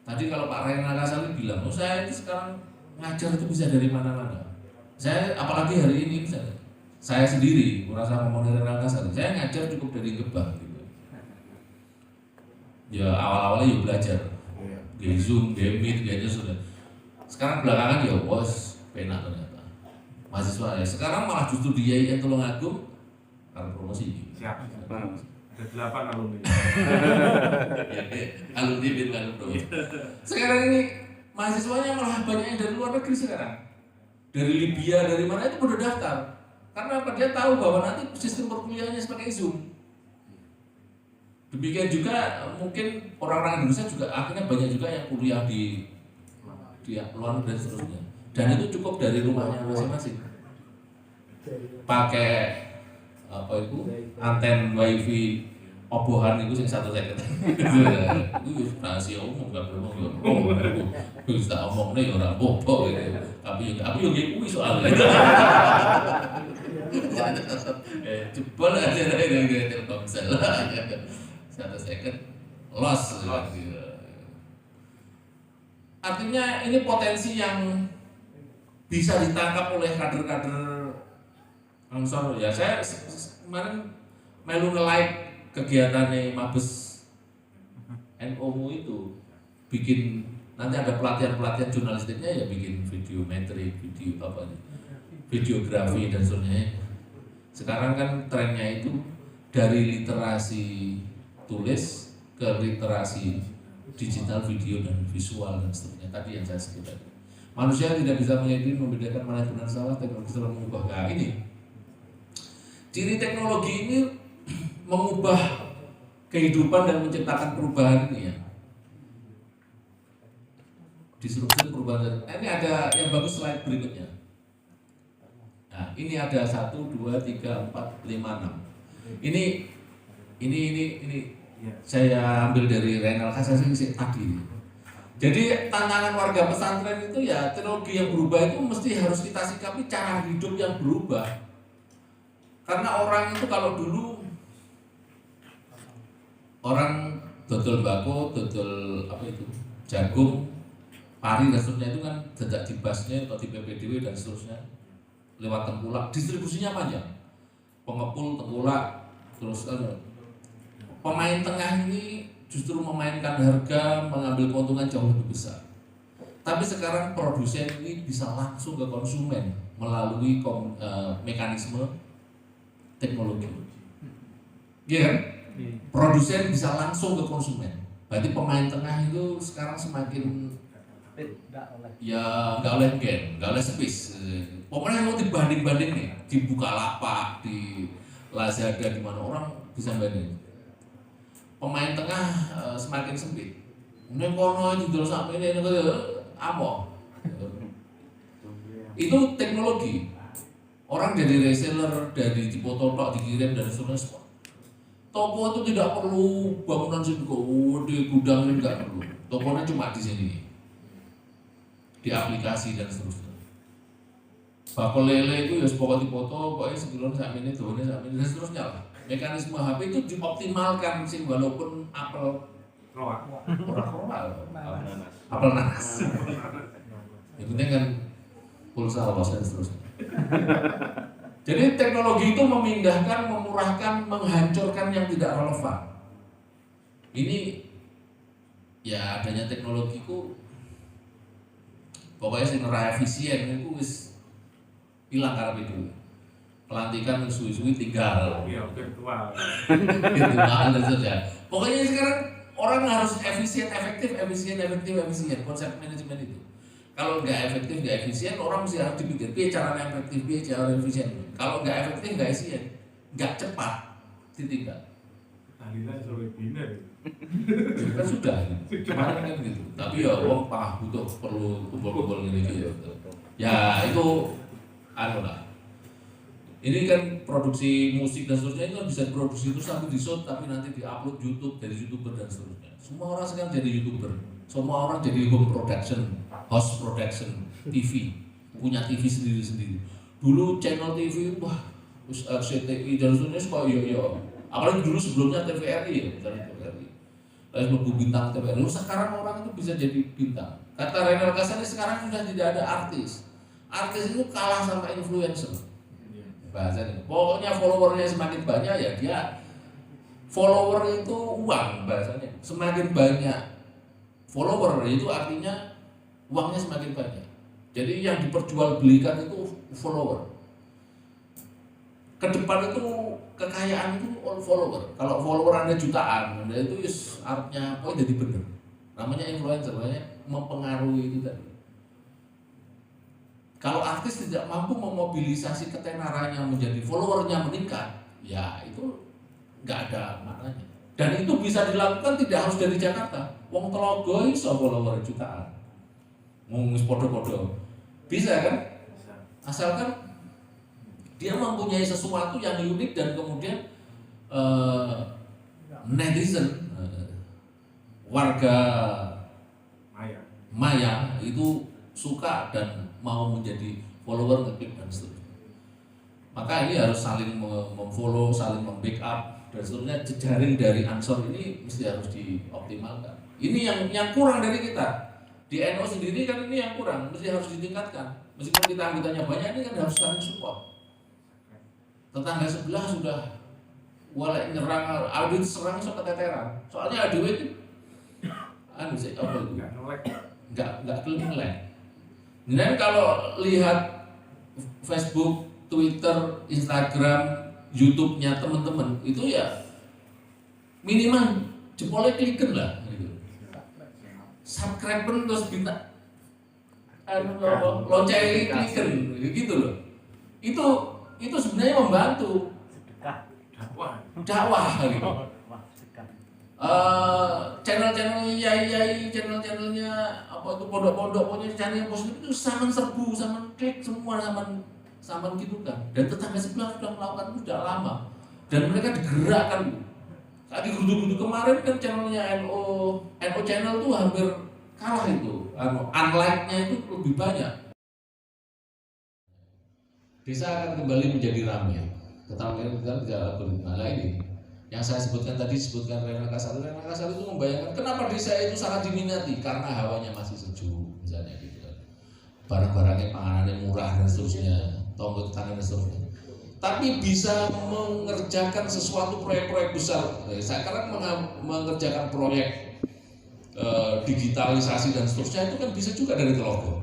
Tadi kalau Pak Raina Kasali bilang, saya itu sekarang ngajar itu bisa dari mana-mana. Saya apalagi hari ini saya sendiri merasa ngomong dari Raina Kasali, saya ngajar cukup dari Gebang gitu. Ya awal-awalnya ya belajar, kayak Zoom, kayak Meet, kayak sudah. Sekarang belakangan ya bos, penak ternyata. Mahasiswa ya sekarang malah justru di IAIN Tulungagung karena promosi. Siap. Ada 8 alumni. Alumni Bintan Bro. Sekarang ini mahasiswanya malah banyak yang dari luar negeri sekarang. Dari Libya, dari mana itu udah daftar. Karena apa? Dia tahu bahwa nanti sistem perkuliahannya sebagai Zoom. Demikian juga mungkin orang-orang Indonesia juga akhirnya banyak juga yang kuliah di luar negeri dan seterusnya. Dan itu cukup dari rumahnya masing-masing. Pakai anten wifi obohan itu sing 1 second. Itu rahasia umum kan belum itu tak omongnya ya ora apa-apa gitu. Tapi yo kuwi soalnya. Jebol aja dari Telkomsel. 1 second loss. Artinya ini potensi yang bisa ditangkap oleh kader-kader Ansor ya. Saya kemarin melu nge-like kegiatannya Mabes NU itu bikin nanti ada pelatihan jurnalistiknya ya, bikin videometrik, videografi dan sebagainya. Sekarang kan trennya itu dari literasi tulis ke literasi digital, video dan visual dan seterusnya. Tadi yang saya sebutkan. Manusia tidak bisa membedakan mana benar salah, teknologi telah mengubah. Nah, ini ciri teknologi ini mengubah kehidupan dan menciptakan perubahan ini ya. Disrupsi perubahan. Ini ada yang bagus slide berikutnya. Nah, ini ada 1, 2, 3, 4, 5, 6. Ini saya ambil dari Renal Kasasi tadi. Jadi tantangan warga pesantren itu ya teknologi yang berubah itu mesti harus kita sikapi cara hidup yang berubah. Karena orang itu kalau dulu orang dodol bako, dodol jagung, pari dan seterusnya itu kan jejak di basnya atau di PPDW dan seterusnya lewat tengkulak, distribusinya panjang, pengepul, tengkulak, terus pemain tengah ini justru memainkan harga, mengambil keuntungan jauh lebih besar. Tapi sekarang produsen ini bisa langsung ke konsumen melalui mekanisme teknologi. Iya kan? Produsen bisa langsung ke konsumen. Berarti pemain tengah itu sekarang semakin nggak oleh gen, nggak oleh space. Pokoknya mau dibanding-banding nih, di Bukalapak, di Lazada, di mana orang bisa banding. Pemain tengah semakin sempit. Ini kono itu sampai ini amo. Itu teknologi. Orang jadi reseller, dari dipoto tok dikirim dan seterusnya. Toko itu tidak perlu bangunan di gudang ini nggak perlu. Tokonya cuma di sini, di aplikasi dan seterusnya. Bakul lele itu ya pokoknya dipoto, pokoknya sebelum sampai ini dan seterusnya lah. Mekanisme HP itu dioptimalkan sih, walaupun apel apel nanas. Yang penting kan pulsa awas dan seterusnya. Jadi teknologi itu memindahkan, memurahkan, menghancurkan yang tidak relevan. Ini ya adanya teknologi ku pokoknya sing ora efisien itu wis hilang karena itu. Pelantikan suwi-suwi tinggal. Iya, virtual. Itu mahal saja. Pokoknya sekarang orang harus efisien, efektif. Konsep manajemen itu. Kalau nggak efektif, nggak efisien, orang mesti harus dipikir, biar caranya efektif, biar cara efisien. Kalau nggak efektif, nggak efisien, nggak cepat, ditinggal. Tadinya suruh webinar. Kan sudah, kemarin kan gitu. Tapi ya, wong butuh perlu kumpul-kumpul gini gitu. Ya itu, anu lah. Ini kan produksi musik dan seterusnya itu kan bisa diproduksi terus nanti di-shoot tapi nanti di-upload YouTube dari YouTuber dan seterusnya. Semua orang sekarang jadi YouTuber, semua orang jadi home production, host production, TV, punya TV sendiri-sendiri. Dulu channel TV, wah, RCTI dan seterusnya suka yo. Apalagi dulu sebelumnya TVRI ya, misalnya TVRI. Lalu bintang TVRI. Sekarang orang itu bisa jadi bintang. Kata Renal Kasali sekarang sudah tidak ada artis. Artis itu kalah sama influencer. Bahasanya. Pokoknya followernya semakin banyak ya dia follower itu uang bahasanya. Semakin banyak follower itu artinya uangnya semakin banyak. Jadi yang diperjualbelikan itu follower. Ke depan itu kekayaan itu all follower. Kalau follower Anda jutaan, Anda itu artinya apa jadi bener. Namanya influencer, namanya mempengaruhi itu tadi. Kalau artis tidak mampu memobilisasi ketenarannya menjadi followernya meningkat, ya itu nggak ada maknanya. Dan itu bisa dilakukan tidak harus dari Jakarta. Wong Telogo iso follower jutaan. Ngomong podo-podo. Bisa kan? Asalkan dia mempunyai sesuatu yang unik dan kemudian netizen warga Maya itu suka dan mau menjadi follower, ngeklik dan seterusnya. Maka ini harus saling memfollow, saling membackup dan seterusnya. Jejaring dari Ansor ini mesti harus dioptimalkan. Ini yang kurang dari kita. Di NU sendiri kan ini yang kurang, mesti harus ditingkatkan. Meskipun kita anggotanya banyak, ini kan harus saling support. Tetangga sebelah sudah walek nyerang, audit serang so keteteran. Soalnya ADW itu anu sih apa itu? Enggak keleng. Dan kalau lihat Facebook, Twitter, Instagram, YouTube-nya teman-teman itu ya minimal jempolnya kliken lah gitu. Subscribe terus minta lonceng kliken gitu loh. Itu sebenarnya membantu dakwah gitu. Channel-channel yai, channelnya apa itu pondok-pondok punya channel yang positif itu sama serbu, sama klik semua sama gitu kan. Dan tetangga sebelah sudah melakukan itu sudah lama dan mereka digerakkan. Saat di Gudu-Gudu kemarin kan channelnya NO channel tuh hampir kalah itu, unlike-nya itu lebih banyak. Desa akan kembali menjadi ramai. Ketahuan kita tidak algoritma ini. Yang saya sebutkan tadi, Renal Kasali itu membayangkan kenapa desa itu sangat diminati karena hawanya masih sejuk misalnya gitu kan. Barang-barangnya panganannya murah dan seterusnya, tonggo tetangga dan seterusnya. Tapi bisa mengerjakan sesuatu proyek-proyek besar. Sekarang mengerjakan proyek digitalisasi dan seterusnya itu kan bisa juga dari Telogo.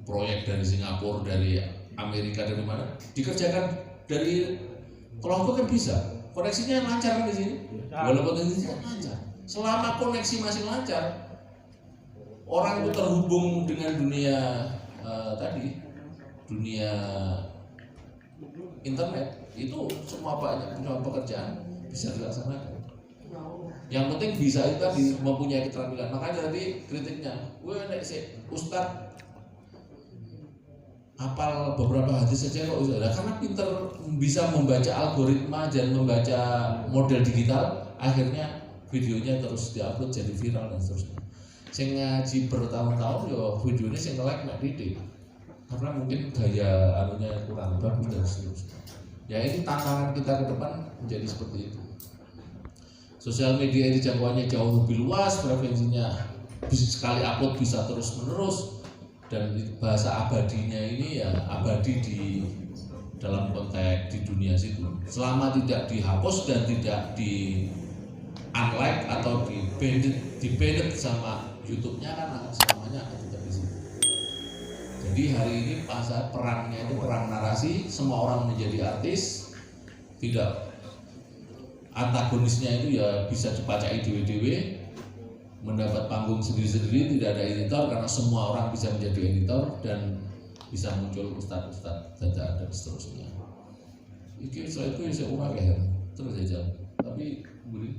Proyek dari Singapura, dari Amerika, dari mana dikerjakan dari Telogo kan bisa. Koneksinya lancar di sini, walaupun koneksinya lancar. Selama koneksi masih lancar, orang itu terhubung dengan dunia dunia internet itu semua pekerjaan bisa dilaksanakan. Yang penting bisa itu tadi mempunyai keterampilan. Makanya tadi kritiknya, nek si Ustadz hafal beberapa hadis saja kok udah, karena pinter bisa membaca algoritma dan membaca model digital, akhirnya videonya terus diupload jadi viral dan seterusnya. Sing ngaji bertahun-tahun yo videonya sing like mek didik. Karena mungkin gaya anunya kurang bagus dan seterusnya. Ya ini tantangan kita ke depan menjadi seperti itu. Sosial media ini jangkauannya jauh lebih luas, frekuensinya bisa sekali upload bisa terus menerus. Dan bahasa abadinya ini ya abadi di dalam konteks di dunia situ. Selama tidak dihapus dan tidak di unlike atau di-banned sama YouTube-nya kan selamanya akan tetap di situ. Jadi hari ini perangnya itu perang narasi, semua orang menjadi artis, tidak antagonisnya itu ya bisa dipacai dewe-dewe, mendapat panggung sendiri-sendiri, tidak ada editor karena semua orang bisa menjadi editor dan bisa muncul ustadz-ustadz dadaan dan seterusnya. Iki setelah itu saya ulang ya, terus aja. Tapi beri,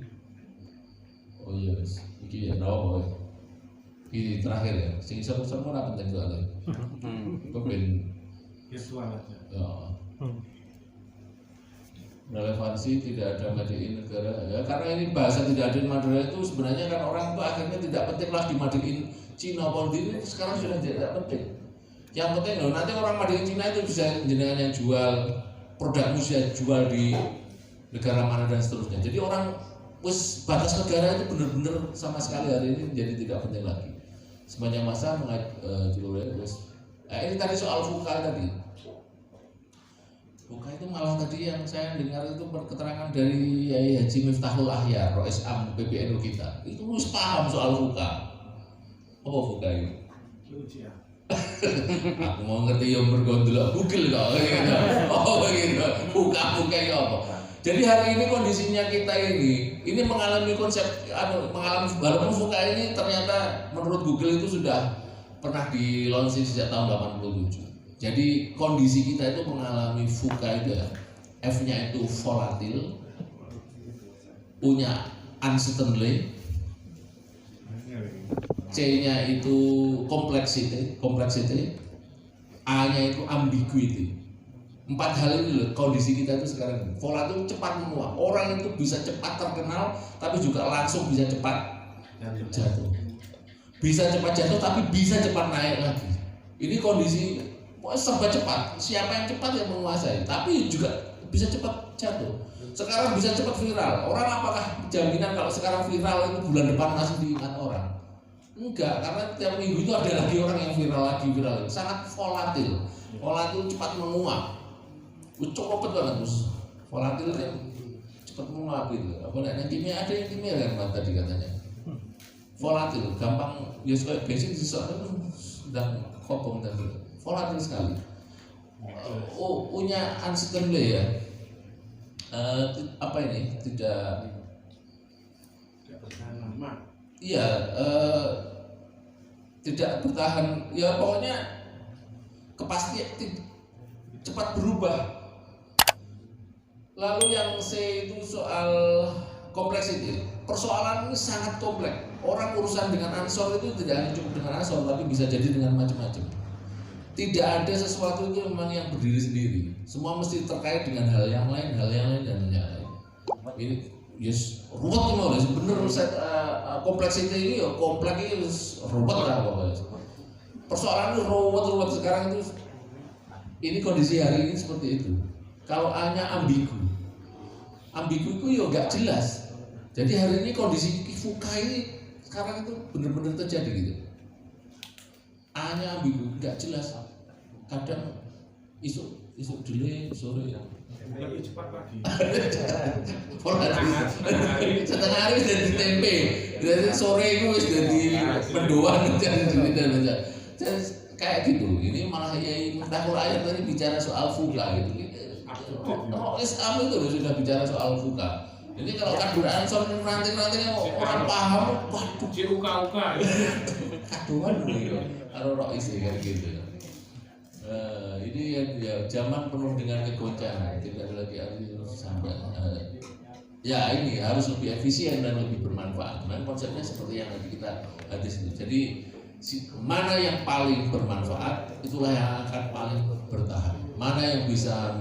oh iya guys, iki ya berapa? Ini terakhir ya, sing seru-seru apa penting soalnya? Kepen virtual aja. ya. Relevansi tidak ada madein negara ya, karena ini bahasa tidak ada Madura itu sebenarnya kan orang itu akhirnya tidak penting lagi madein Cina politik itu sekarang sudah tidak penting. Yang penting loh nanti orang madein Cina itu bisa jenengan yang jual produkmu bisa jual di negara mana dan seterusnya. Jadi orang wis batas negara itu benar-benar sama sekali hari ini jadi tidak penting lagi. Sepanjang masa ini tadi soal fuka tadi. Bukan itu malah tadi yang saya dengar itu keterangan dari Yai Haji Miftahul Ahyar, Rois Am PBNU kita. Itu harus paham soal fuka. Apa fuka itu? Ujian. Aku mau ngerti yang bergondol Google kok. Gitu. Oh begitu. Fuka itu apa? Jadi hari ini kondisinya kita ini mengalami mengalami walaupun fuka ini ternyata menurut Google itu sudah pernah dilaunching sejak tahun 87. Jadi kondisi kita itu mengalami VUCA itu ya, F-nya itu volatil, U-nya uncertainty, C-nya itu complexity, A-nya itu ambiguity. 4 hal ini loh kondisi kita itu sekarang. Volatil cepat menguap, orang itu bisa cepat terkenal, tapi juga langsung bisa cepat jatuh. Bisa cepat jatuh, tapi bisa cepat naik lagi. Ini kondisi serba cepat, siapa yang cepat yang menguasai, tapi juga bisa cepat jatuh. Sekarang bisa cepat viral. Orang apakah jaminan kalau sekarang viral itu bulan depan masih diingat orang? Enggak, karena tiap minggu itu ada lagi orang yang viral lagi. Sangat volatil, cepat menguap. Copot banget terus. Volatil yang cepat menguap itu. Apa namanya kimia ada yang kimia kan tadi katanya. Volatil, gampang ya kayak bensin sedang kopong dan volatil sekali. U-nya uncertainty ya. Apa ini? Tidak bertahan lama. Iya, tidak bertahan. Ya pokoknya kepastian cepat berubah. Lalu yang C itu soal complexity. Persoalan ini sangat kompleks. Orang urusan dengan ansor itu tidak hanya cukup dengan ansor, tapi bisa jadi dengan macam-macam. Tidak ada sesuatu itu memang yang berdiri sendiri. Semua mesti terkait dengan hal yang lain dan hal yang lain. Ini yes ruwet loh, bener kompleksiti ini ya kompleks ini ruwet lah pokoknya. Persoalan itu ruwet sekarang itu. Ini kondisi hari ini seperti itu. Kalau A-nya ambigu itu ya nggak jelas. Jadi hari ini kondisi VUCA ini sekarang itu benar-benar terjadi gitu. A-nya ambigu, nggak jelas. Kadang isu delay sore ya. Lebih cepat lagi. Setengah hari jadi tempe. Jadi sore itu wis jadi mendoan dan kayak gitu. Ini malah Yai Miftahul Ahyar tadi bicara soal VUCA gitu. Islam itu sudah bicara soal VUCA. Ini kalau kadur ansor nanti orang paham, waduh JUK. kaduan gitu. Kalau roh isi kayak gitu. Ini ya zaman penuh dengan kegoncangan, tidak ada lagi sampai ya ini harus lebih efisien dan lebih bermanfaat. Dan konsepnya seperti yang tadi kita hadis itu. Jadi mana yang paling bermanfaat itulah yang akan paling bertahan. Mana yang bisa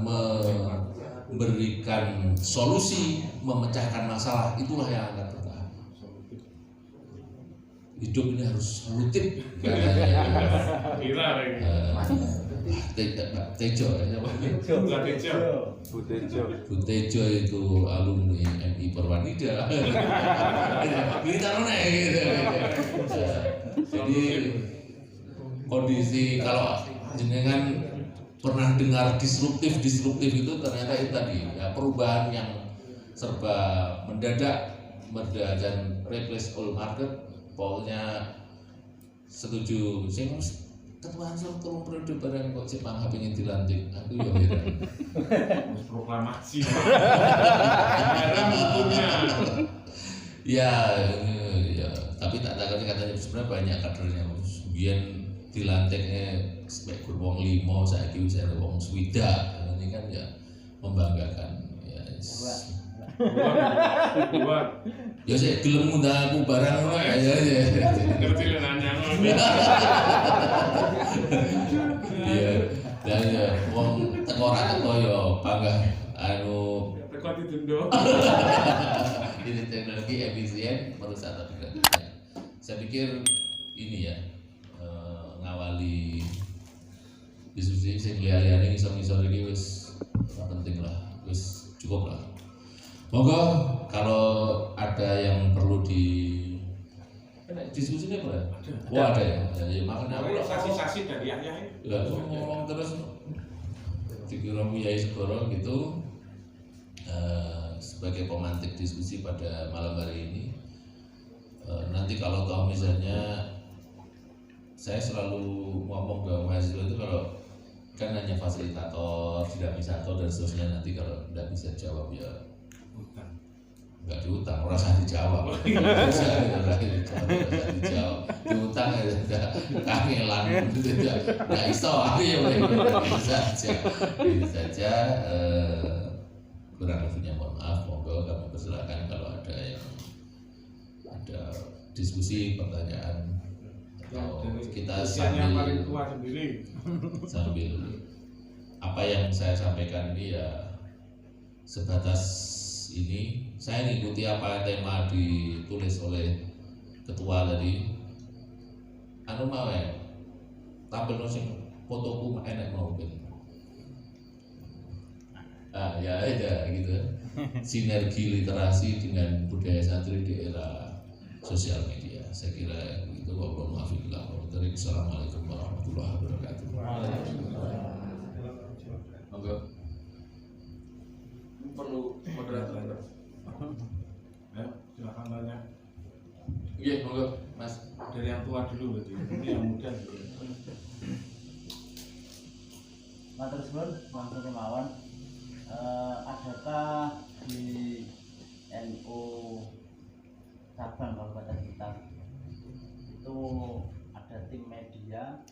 memberikan solusi, memecahkan masalah, itulah yang akan bertahan. Hidup ini harus solutif. Tejo Butejo itu alumni MI Perwanida. Bintang gitu. Jadi kondisi kalau jenengan pernah dengar disruptif itu ternyata itu tadi ya, perubahan yang serba mendadak dan replace all market. Pokoknya setuju sing ketua Ansor tolong periode barang kok Jepang pengen dilantik, aku ya heran. Proklamasi. Ada hukumnya. Ya, tapi tak tahu katanya sebenarnya banyak kadernya. Biyen dilantiknya sebagai wong 5 saiki wis ada wong swidak. Ini kan ya membanggakan. Ya. Dua. Ya sih gelem ngundang aku barang ngono ya. Ngerti lah nanya. Iya, dan ya wong teko ora teko ya bangga anu Teko ditunda. ini teknologi efisien merusak teknologinya. Saya pikir ini ya ngawali diskusi sing liya-liyane ngisor-ngisor iki wis penting lah, wis cukup lah. Monggo kalau ada yang perlu diskusi ini apa? Ada ya. Ya makanya aku Saksi-saksi dari ayah ya ngomong terus dikira Yai Segoro gitu sebagai pemantik diskusi pada malam hari ini. Nanti kalau tahu misalnya saya selalu ngomong ke mahasiswa itu kalau kan hanya fasilitator, dinamisator dan seterusnya, nanti kalau tidak bisa jawab ya nggak diutang, rasa dijawab. Dijawab, diutang ya udah kangelan, nggak iso, aku ya ini saja. Kurang lebihnya mohon maaf, monggo kami persilakan kalau ada yang ada diskusi, pertanyaan, atau kita yang paling tua sendiri. sambil apa yang saya sampaikan ini ya sebatas ini. Saya mengikuti apa tema ditulis oleh ketua tadi. Anu mau ya, tampil sing fotoku enak mau ben. Ya gitu. Sinergi literasi dengan budaya santri di era sosial media. Saya kira itu. Wassalamualaikum warahmatullahi wabarakatuh. Monggo. Perlu moderator. Ya, silakan tanya. Iya, monggo, Mas. Dari yang tua dulu berarti. Ini yang muda dulu. Matur suwun, langsung kemawon. Adakah di NU cabang Kabupaten Blitar itu ada tim media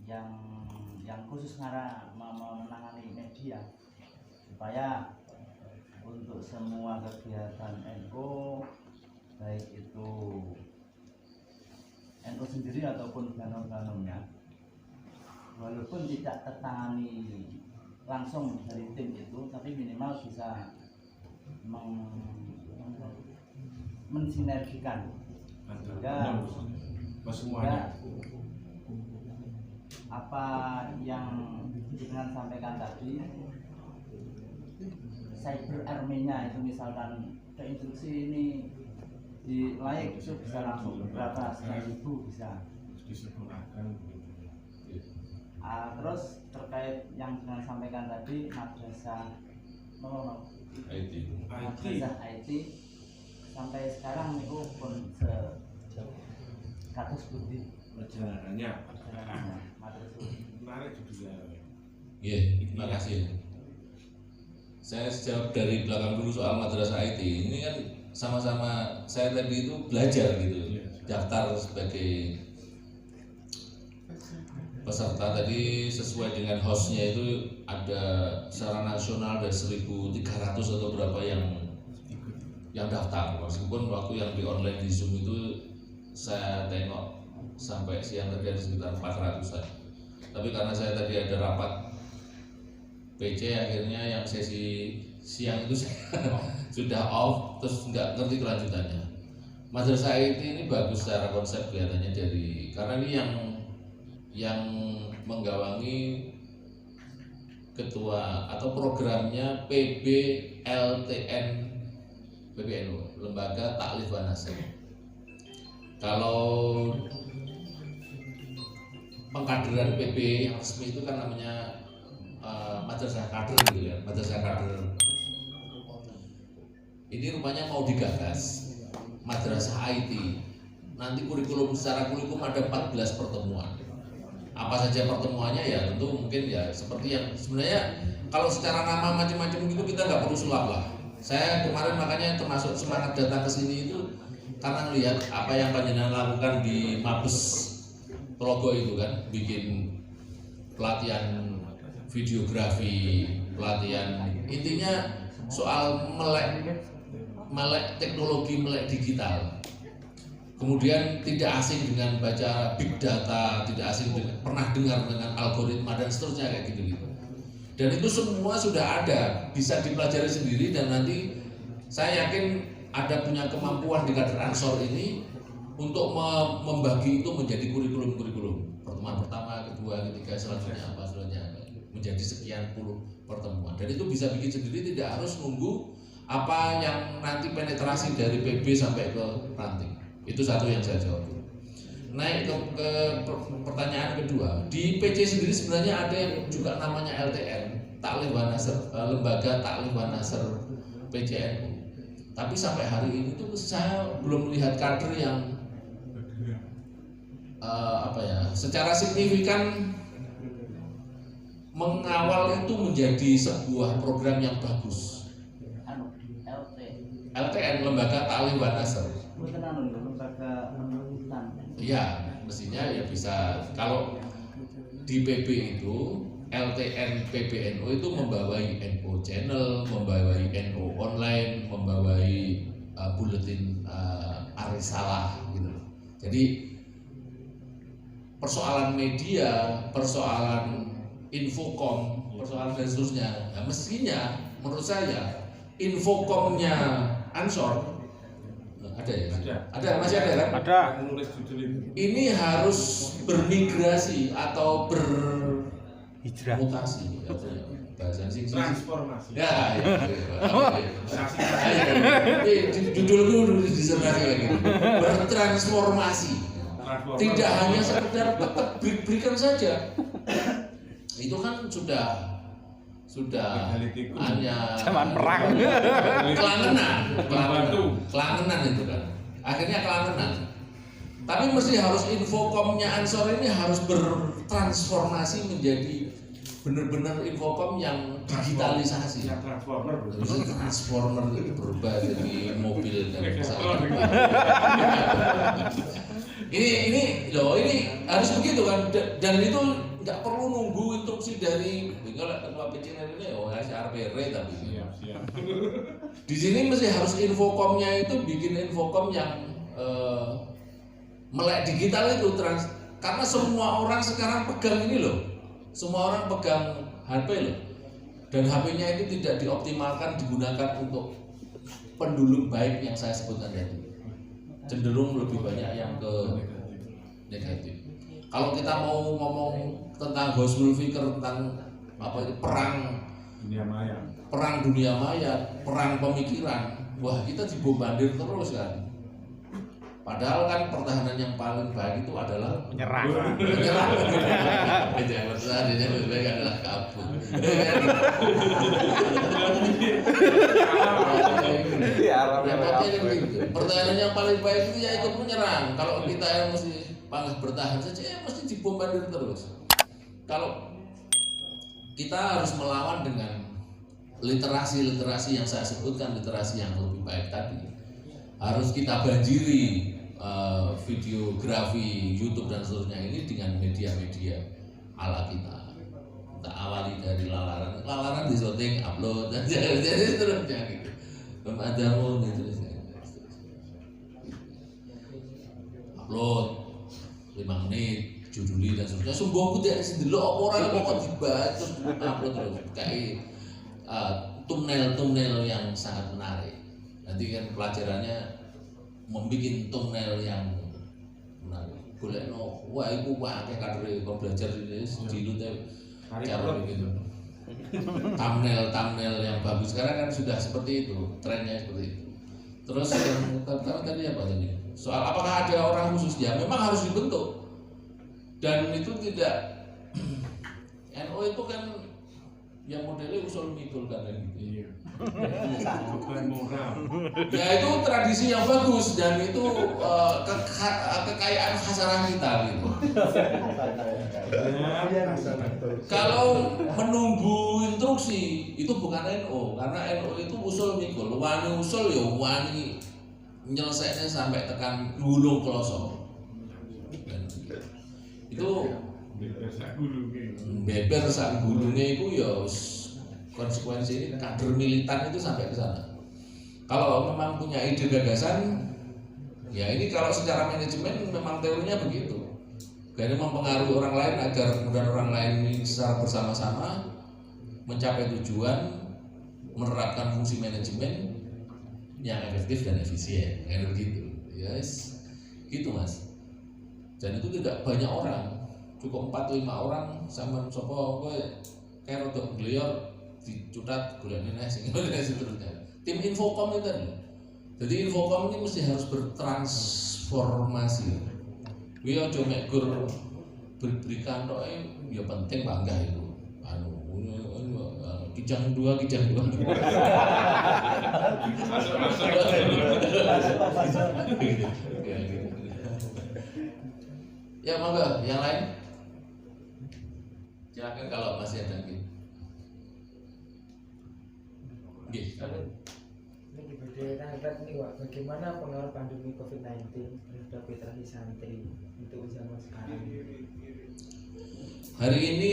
yang khusus menangani media supaya untuk semua kegiatan NU, baik itu NU sendiri ataupun banom-banomnya, walaupun tidak tertangani langsung dari tim itu, tapi minimal bisa mensinergikan sehingga semuanya apa yang dengan sampaikan tadi, cyber army-nya itu misalkan ke instruksi ini di layak itu bisa langsung berapa, 100.000 bisa disempurnakan. Terus terkait yang dengan sampaikan tadi madrasah IT sampai sekarang itu pun kados budi Perjalanannya madrasah menarik juga. Iya, terima kasih. Saya jawab dari belakang dulu soal madrasah IT. Ini kan sama-sama saya tadi itu belajar gitu, daftar sebagai peserta tadi sesuai dengan hostnya itu ada secara nasional ada 1.300 atau berapa yang daftar. Meskipun waktu yang di online di Zoom itu saya tengok sampai siang tadi ada sekitar 400-an. Tapi karena saya tadi ada rapat PC, akhirnya yang sesi siang itu sudah off, terus nggak ngerti kelanjutannya. Madrasah IT ini bagus secara konsep kelihatannya karena ini yang menggawangi ketua atau programnya PBNU, Lembaga Taklif wa Nasr. Kalau pengkaderan PB yang resmi itu kan namanya madrasah kader gitu ya, madrasah kader. Ini rupanya mau digagas madrasah IT. Nanti kurikulum secara kurikulum ada 14 pertemuan. Apa saja pertemuannya ya tentu mungkin ya seperti yang sebenarnya kalau secara nama macam-macam gitu kita nggak perlu sulap lah. Saya kemarin makanya termasuk semangat datang ke sini itu karena lihat apa yang panjenengan lakukan di Mabes Progo itu kan, bikin pelatihan videografi, pelatihan intinya soal melek teknologi, melek digital. Kemudian tidak asing dengan baca big data, tidak asing dengan, pernah dengar dengan algoritma dan seterusnya kayak gitu-gitu. Dan itu semua sudah ada, bisa dipelajari sendiri dan nanti saya yakin ada punya kemampuan di kader Ansor ini untuk membagi itu menjadi kurikulum-kurikulum. Pertemuan pertama, kedua, ketiga, selanjutnya apa, menjadi sekian puluh pertemuan. Dan itu bisa bikin sendiri, tidak harus nunggu apa yang nanti penetrasi dari PB sampai ke ranting. Itu satu yang saya jawab. Naik ke pertanyaan kedua, di PC sendiri sebenarnya ada yang juga namanya LTN, Taklim wa Nasr, Lembaga Taklim wa Nasr PCNU. Tapi sampai hari ini tuh saya belum melihat kader yang secara signifikan mengawal itu menjadi sebuah program yang bagus. LTN, Lembaga Taklim wa Nasr. Iya, mestinya ya bisa. Kalau di PB itu LTN PBNU itu membawai NU channel, membawai NU online, membawai buletin Arisalah gitu. Jadi persoalan media, persoalan infokom, persoalan dan seterusnya. Nah, mestinya menurut saya infokomnya Ansor ada ya? Ada, masih ada kan? Ada. Ini harus bermigrasi atau bermutasi, bahasa transformasi. Ya, judulku disertai kayak gitu. Bertransformasi. Tidak hanya sekedar tetap berikan saja. Itu kan sudah hanya zaman perang. kelangenan itu kan. Akhirnya kelangenan. Tapi mesti harus infokomnya Ansor ini harus bertransformasi menjadi benar-benar infokom yang digitalisasi. Transformer itu berubah jadi mobil dan pesawat. ini harus begitu kan, dan itu nggak perlu nunggu instruksi dari kalau ketua PCN ini RPR tapi di sini mesti harus infokomnya itu bikin infokom yang melek digital itu karena semua orang sekarang pegang ini loh, semua orang pegang HP loh, dan HP-nya itu tidak dioptimalkan digunakan untuk pendulum baik yang saya sebutkan tadi, cenderung lebih banyak yang ke negatif. Kalau kita mau ngomong tentang Husnul Fikr, tentang apa itu perang dunia maya, perang pemikiran, wah kita dibombardir terus kan. Padahal kan pertahanan yang paling baik itu adalah Menyerang. Jangan pertahanannya lebih baik adalah kabur. Pertahanan yang paling baik itu ya ikut menyerang. Kalau kita yang mesti bertahan saja ya mesti dibombardir terus. Kalau kita harus melawan dengan literasi yang saya sebutkan, literasi yang lebih baik tadi, harus kita banjiri videografi, YouTube dan seterusnya ini dengan media-media ala kita. Kita awali dari lalaran di syuting, upload dan jadi seterusnya gitu. Pemadamu gitu, upload 5 menit, juduli dan seterusnya. Sungguh aku tidak sendiri orang kok dibaca terus upload terus kayak thumbnail yang sangat menarik. Nanti kan pelajarannya membuat thumbnail yang menarik. Boleh wah itu pakai kadre kau belajar ini dulu cara begitu. Thumbnail yang bagus sekarang kan sudah seperti itu, trennya seperti itu. Terus yang tadi apa tadi? Soal apakah ada orang khusus? Ya memang harus dibentuk. Dan itu tidak NU itu kan yang modelnya usul mikul kan gitu. Iya. Beban moral. Ya itu tradisi yang bagus dan itu kekayaan khazanah kita gitu. Kalau menunggu instruksi itu bukan NU, karena NU itu usul mikul, wani usul ya wani nyelesainya sampai tekan gunung kloso. Itu Bebas sak gulunge. beber sak gulungnya itu ya konsekuensi ini kader militan itu sampai ke sana. Kalau memang punya ide gagasan, ya ini kalau secara manajemen memang teorinya begitu. Jadi mempengaruhi orang lain agar kemudian orang lain ini secara bersama-sama mencapai tujuan, menerapkan fungsi manajemen yang efektif dan efisien, kayak begitu. Yes, gitu mas. Dan itu tidak banyak orang, cukup 4-5 orang sama sopo kowe kayak rodok glyor dicutat golekne neh sing seterusnya. Tim Infocom itu loh. Jadi Infocom ini mesti harus bertransformasi. Kuwi aja mek gur berikan tok ya penting bangga itu. Kijang dua. Ya monggo, yang lain. Silakan kalau masih ada gitu. Ini di budaya Tangerang nih Wak, bagaimana pengaruh pandemi COVID-19 terhadap literasi santri untuk zaman sekarang? Hari ini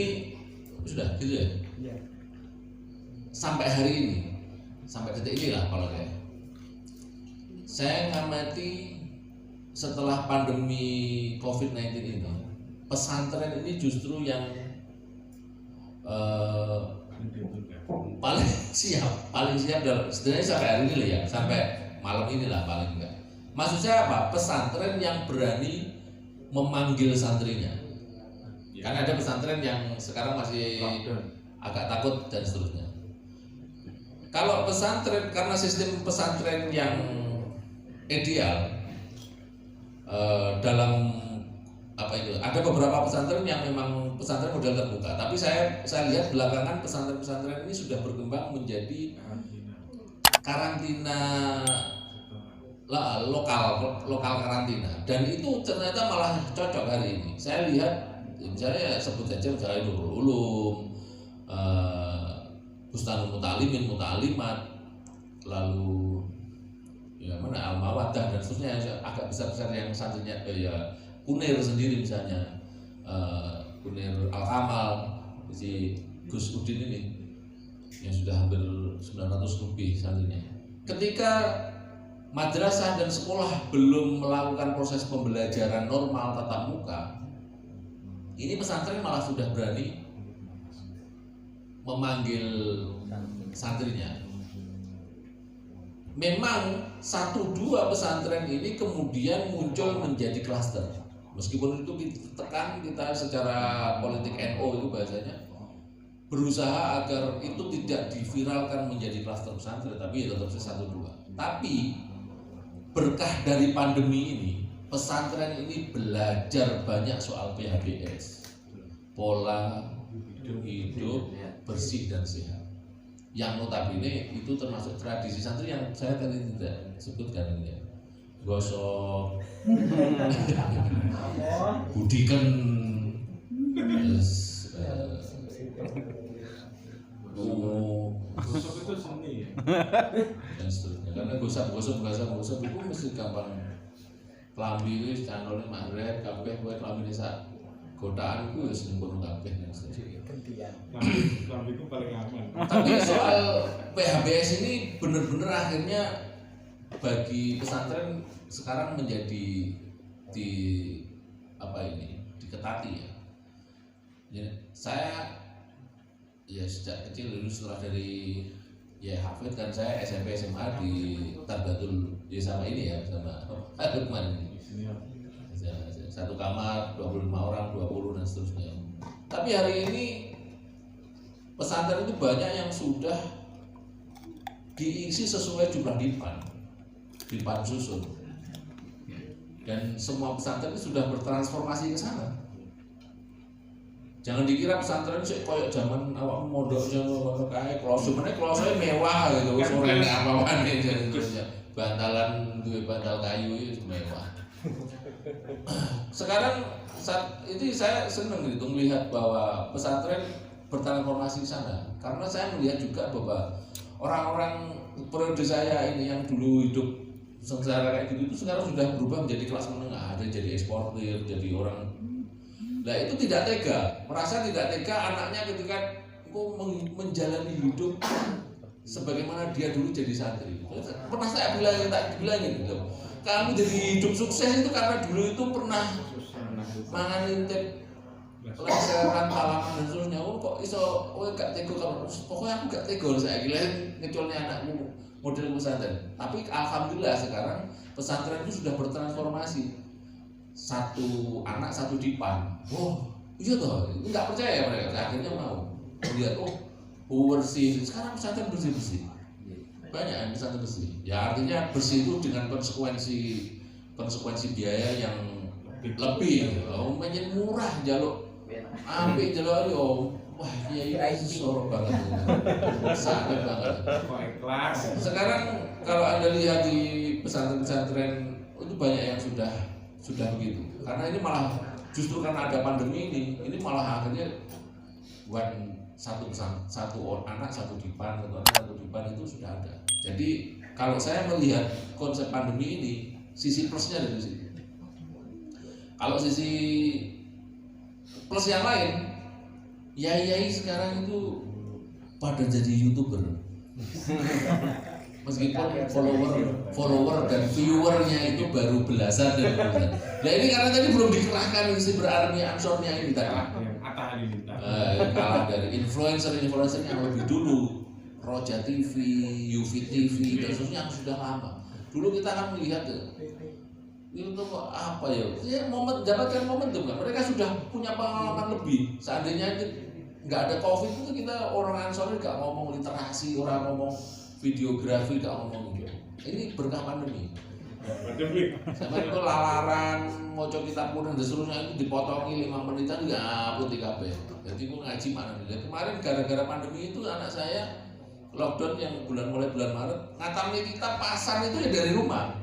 sudah gitu ya. Iya. Sampai hari ini, sampai detik ini lah kalau saya ngamati setelah pandemi COVID-19 ini, pesantren ini justru yang paling siap dalam sebenarnya sampai hari ini lah ya, sampai malam ini lah paling enggak. Maksud saya apa? Pesantren yang berani memanggil santrinya. Karena ada pesantren yang sekarang masih agak takut dan seterusnya. Kalau pesantren, karena sistem pesantren yang ideal dalam apa itu, ada beberapa pesantren yang memang pesantren model terbuka, tapi saya lihat belakangan pesantren-pesantren ini sudah berkembang menjadi karantina lokal karantina, dan itu ternyata malah cocok hari ini. Saya lihat misalnya sebut saja misalnya Nurul Ulum, Bustanul Muta'alimin, Muta'alimat, lalu ya mana Al-Mawaddah dan seterusnya, agak besar-besar yang santrinya ya Kunir sendiri misalnya, Kunir Al-Kamal si Gus Udin ini yang sudah hampir 900 lebih santrinya. Ketika madrasah dan sekolah belum melakukan proses pembelajaran normal tatap muka, ini pesantren malah sudah berani memanggil santrinya. Memang 1-2 pesantren ini kemudian muncul menjadi klaster. Meskipun itu ditekan kita secara politik NU itu bahasanya berusaha agar itu tidak diviralkan menjadi klaster pesantren, tapi ya tetap 1-2. Tapi berkah dari pandemi ini, pesantren ini belajar banyak soal PHBS, pola hidup bersih dan sehat, yang notabene itu termasuk tradisi santri yang saya tadi tidak sebutkan ini, gosok, budikan, Gosok itu seni ya. dan seterusnya. Karena gosok itu mesti gampang. Kelambi itu channelnya magret, kabeh buat kelambi sak godaan itu ya sempurna kabeh dan seterusnya. Kelambi itu paling aman. Tapi soal PHBS ini benar-benar akhirnya bagi pesantren sekarang menjadi diketati ya. Jadi saya ya sejak kecil dulu setelah dari ya hafid kan, saya SMP SMA di Tarbatul ya sama ini ya, sama Lukman ini. Satu kamar 25 orang, 20 dan seterusnya. Tapi hari ini pesantren itu banyak yang sudah diisi sesuai jumlah dipan susun, dan semua pesantren itu sudah bertransformasi ke sana. Jangan dikira pesantren sih koyo zaman awak mondok ngono kae klose meneh klose mewah gitu wis ora enak apa-apane bantalan duwe bantal kayu itu mewah. Sekarang saat itu saya senang gitu melihat bahwa pesantren bertransformasi ke sana karena saya melihat juga bahwa orang-orang periode saya ini yang dulu hidup sengsara kayak gitu itu sekarang sudah berubah menjadi kelas menengah, ada yang jadi eksportir, jadi orang. Nah itu tidak tega, merasa tidak tega anaknya ketika menjalani hidup sebagaimana dia dulu jadi santri. Pernah saya bilangin gitu, kamu jadi hidup sukses itu karena dulu itu pernah mangan intip leseran halaman dan seterusnya. Oh kok iso, oh gak tega kalau pokoknya aku gak tega saya gila ngecolnya anakmu model pesantren. Tapi alhamdulillah sekarang pesantren itu sudah bertransformasi. Satu anak satu dipan. Oh iya toh, nggak percaya mereka. Akhirnya mau lihat bersih. Sekarang pesantren bersih. Banyak yang pesantren bersih. Ya artinya bersih itu dengan konsekuensi biaya yang lebih. Menyen murah jaluk, ambil jaluk ayo. Wah iya sorok banget. Sangat banget. Sekarang kalau Anda lihat di pesantren-pesantren itu banyak yang sudah begitu. Karena ini malah justru karena ada pandemi ini malah akhirnya bukan satu anak satu dipan itu sudah ada. Jadi kalau saya melihat konsep pandemi ini sisi plusnya ada di situ. Kalau sisi plus yang lain, yai sekarang itu pada jadi YouTuber. Meskipun follower dan viewernya itu baru belasan dan belasan. Nah ini karena tadi belum dikerahkan si berarmi ansornya ini tadi. Kalah dari influencer yang lebih dulu, Roja TV, Yufi TV, dan seterusnya yang sudah lama. Dulu kita akan melihat itu apa ya dapatkan momentum kan. Mereka sudah punya pengalaman lebih. Seandainya nggak ada COVID itu kita orang ansor nggak ngomong literasi, orang ngomong videografi, gak ngomong gitu. Ini berkah pandemi. Sama itu lalaran, moco kitab kuning dan seterusnya itu dipotongi 5 menitan nggak putih kabeh. Jadi aku ngaji mana nih. Kemarin gara-gara pandemi itu anak saya lockdown yang mulai bulan Maret ngatamnya kitab pasan itu ya dari rumah.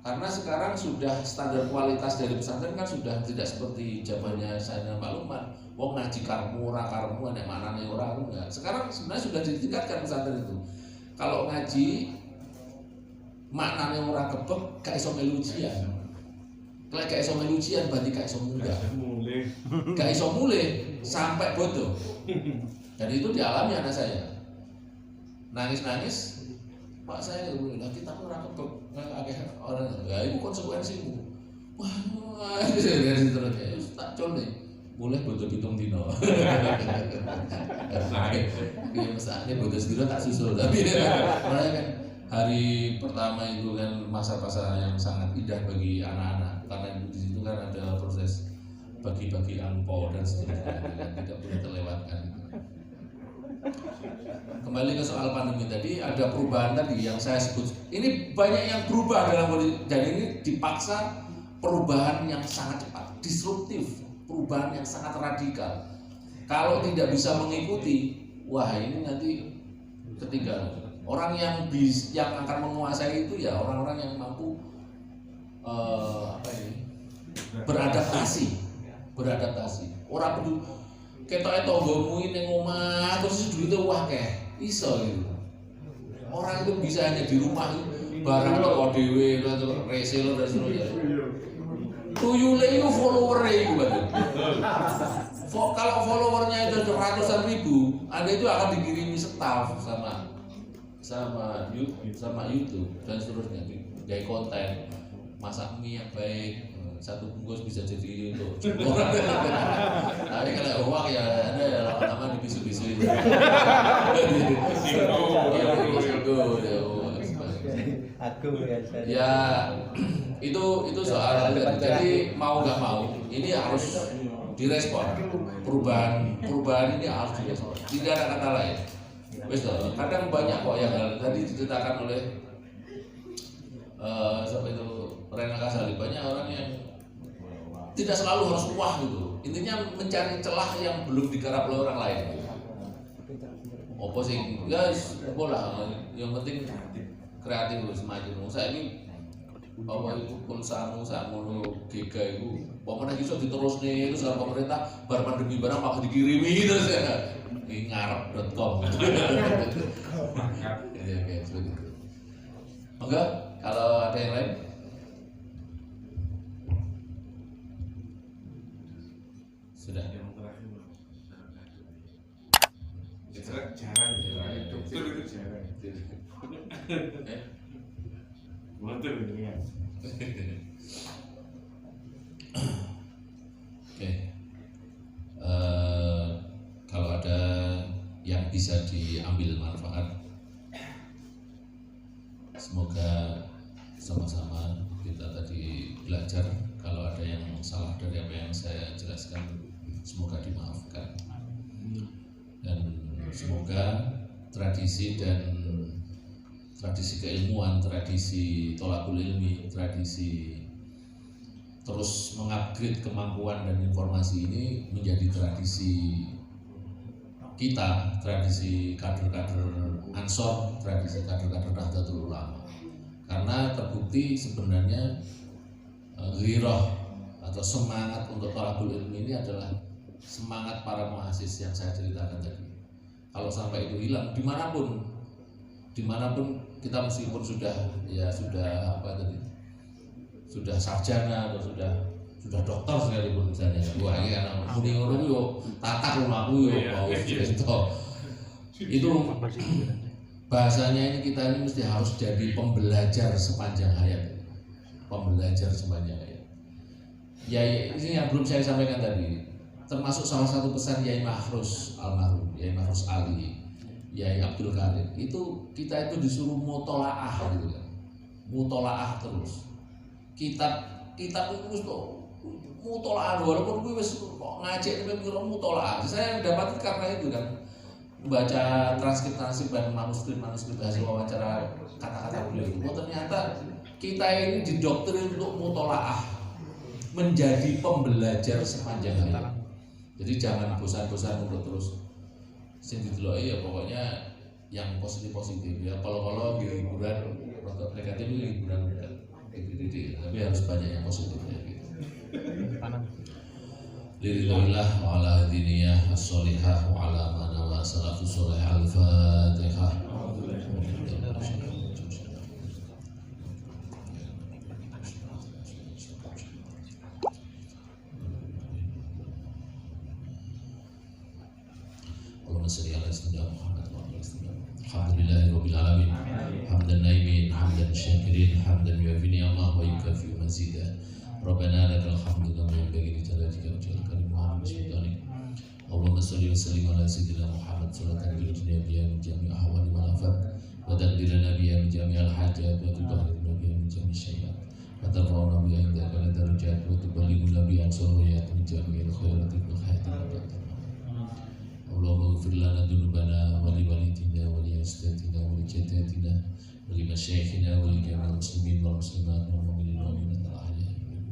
Karena sekarang sudah standar kualitas dari pesantren kan sudah tidak seperti zamannya saya Pak Lukman. Wong ngaji karmu nek manane ora enggak. Sekarang sebenarnya sudah ditingkatkan pesantren itu. Kalau ngaji maknane ora kebek gak iso melu ujian. Lek gak iso melu ujian berarti gak iso munggah. Gak iso mulih sampai bodoh. Dan itu dialami anak saya. Nangis-nangis, Pak saya bilang kita ora kebek akeh orang. Ya itu konsekuensimu. Wah, dari terusnya tak col nih. Boleh bodoh hitung dino. Iya mesaknya bodoh sedino tak susul tapi makanya kan hari pertama itu kan masa-masa yang sangat indah bagi anak-anak karena di situ kan ada proses bagi-bagi angpau dan seterusnya yang tidak boleh terlewatkan. Kembali ke soal pandemi tadi, ada perubahan tadi yang saya sebut. Ini banyak yang berubah dalam politik dan ini dipaksa perubahan yang sangat cepat, disruptif. Perubahan yang sangat radikal. Kalau tidak bisa mengikuti, wah ini nanti ketinggalan. Orang yang akan menguasai itu ya orang-orang yang mampu beradaptasi. Orang perlu ketok tonggomu ini ngomah terus duitnya wah kayak iso gitu. Orang itu bisa hanya di rumah barang toko dhewe atau reseller dan seterusnya. Tuyule itu follower itu kan. Kalau followernya itu ratusan ribu, Anda itu akan dikirimi staff sama YouTube dan seterusnya. Gaya konten, masak mie yang baik, satu bungkus bisa jadi untuk orang. Tapi kalau uang ya Anda ya lama-lama dibisu-bisu itu. Aku ya itu soal jadi mau nggak mau ini harus direspon perubahan ini harus direspon, tidak ada kata lain. Kadang banyak kok yang tadi diceritakan oleh siapa itu Rena Kasali, banyak orang yang tidak selalu harus wah gitu. Intinya mencari celah yang belum digarap oleh orang lain. Apa sih? Ya, apa lah. Yang penting kreatif semacam. Saya ini bahwa itu pulsamu sakmono giga itu pokoknya bisa diterus nih terus sama pemerintah bar pandemi barang malah dikirimi terus ya ini ngarep.com gitu. Ya, kayak seperti itu. Enggak, kalau ada yang lain? Sudah. Yang terakhir jarang dokter itu jarang. Betul gitu kan. Oke. Kalau ada yang bisa diambil manfaat, semoga sama-sama kita tadi belajar. Kalau ada yang salah dari apa yang saya jelaskan, semoga dimaafkan. Dan semoga tradisi keilmuan, tradisi tolakul ilmi, tradisi terus mengupgrade kemampuan dan informasi ini menjadi tradisi kita, tradisi kader-kader Ansor, tradisi kader-kader Nahdlatul Ulama. Karena terbukti sebenarnya ghirah atau semangat untuk tolakul ilmi ini adalah semangat para muassis yang saya ceritakan tadi. Kalau sampai itu hilang dimanapun kita meskipun sudah sarjana atau sudah dokter sekalipun misalnya, wah ini anak muni ngono yo tatak rumahku yo mau itu bahasanya ini kita ini mesti harus jadi pembelajar sepanjang hayat. Ya ini yang belum saya sampaikan tadi, termasuk salah satu pesan Yai Mahrus almarhum, Yai Mahrus Ali, Yai Abdul Karim, itu kita itu disuruh mutolaah gitu kan, mutolaah terus. Kitab itu wis mutolaah walaupun gue wis ngaji tapi mutolaah. Saya dapat karena itu kan, membaca transkrip dan manuskrip hasil wawancara kata-kata beliau. Oh ternyata kita ini didoktrin untuk mutolaah, menjadi pembelajar sepanjang hayat. Jadi jangan bosan-bosan untuk terus sing dideloki ya pokoknya yang positif ya. Kalau hiburan rotok negatif itu hiburan titik, tapi harus banyak yang positif ya gitu. Lillahi wa ala diniyah as-solihah wa ala mana wa salafus solih al-fatihah. Salli ala sayyidina Muhammad wa ala alihi. Alhamdulillahirabbil alamin. Hamdan naimin, hamdan syakirin, hamdan yu'affi ni'amah wa yukafi mazida. Rabbana lakal hamdu kama yanbaghi li jalalikal jalali karim Muhammad sultanik. Allahumma salli wa sallim ala sayyidina Muhammad salatan bihi biya min jami' ahwali wal afat wa taqdirana biya min jami' al hajat wa tudahhirna biya min jami' syai'at wa tarfa'una biya inda kala darajat wa tuballighuna biya ansuriyat min jami' al khairat wal hayat. Allahumma ighfir lana dzunubana wa li walidina wa li astatina wa li jaddatina wa li masyayikhina wa li jami'il muslimin wal muslimat wal mu'minin wal mu'minat al-ahya'i minhum.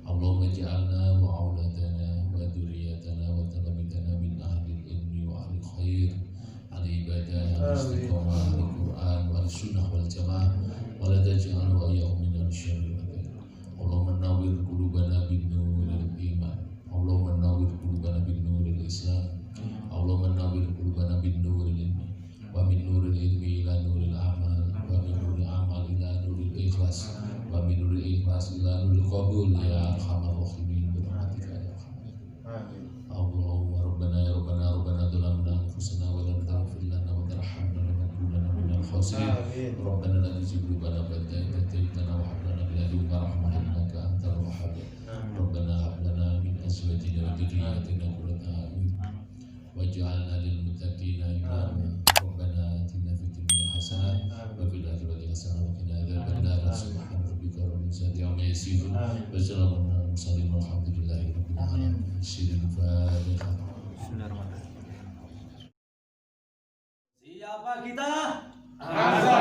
Allahumma ij'alna wa auladana wa dzurriyyatana wa talamidana min ahli ilmi wa ahli khair, ahli ibadah, ahli istiqamah, ahli Qur'an, wa ahli sunnah wal jamaah wa la taj'al wa iyyahum min syarri Allahumma nawwir qulubana bin nuril iman. Allahumma nawwir qulubana bin nuril Islam. Allahumma nawwir qulubana bin nuril ilmi wa min nuril ilmi ila nuril amal wa min nuril amal ila nuril ikhlas wa min nuril ikhlas ila nuril qabul ya arhamar rahimin bi rahmatika ya arhamar. Allahumma rabbana dhalamna anfusana wa lam taghfir lana wa tarhamna lanakunanna minal khasirin. Rabbana la tuzigh qulubana ba'da idh hadaytana wa hab lana min ladunka rahmah innaka antal wahhab. Rabbana hab lana min azwajina wa dhurriyyatina qurrata a'yun waj'alna lil muttaqina imama. Rabbana atina fid dunya hasanah wa fil akhirati hasanah wa qina adzabannar. Subhana rabbika rabbil izzati amma yasifun wa salamun alal mursalin walhamdulillahi rabbil alamin. Bismillahirrahmanirrahim. Siapa kita? Ansor.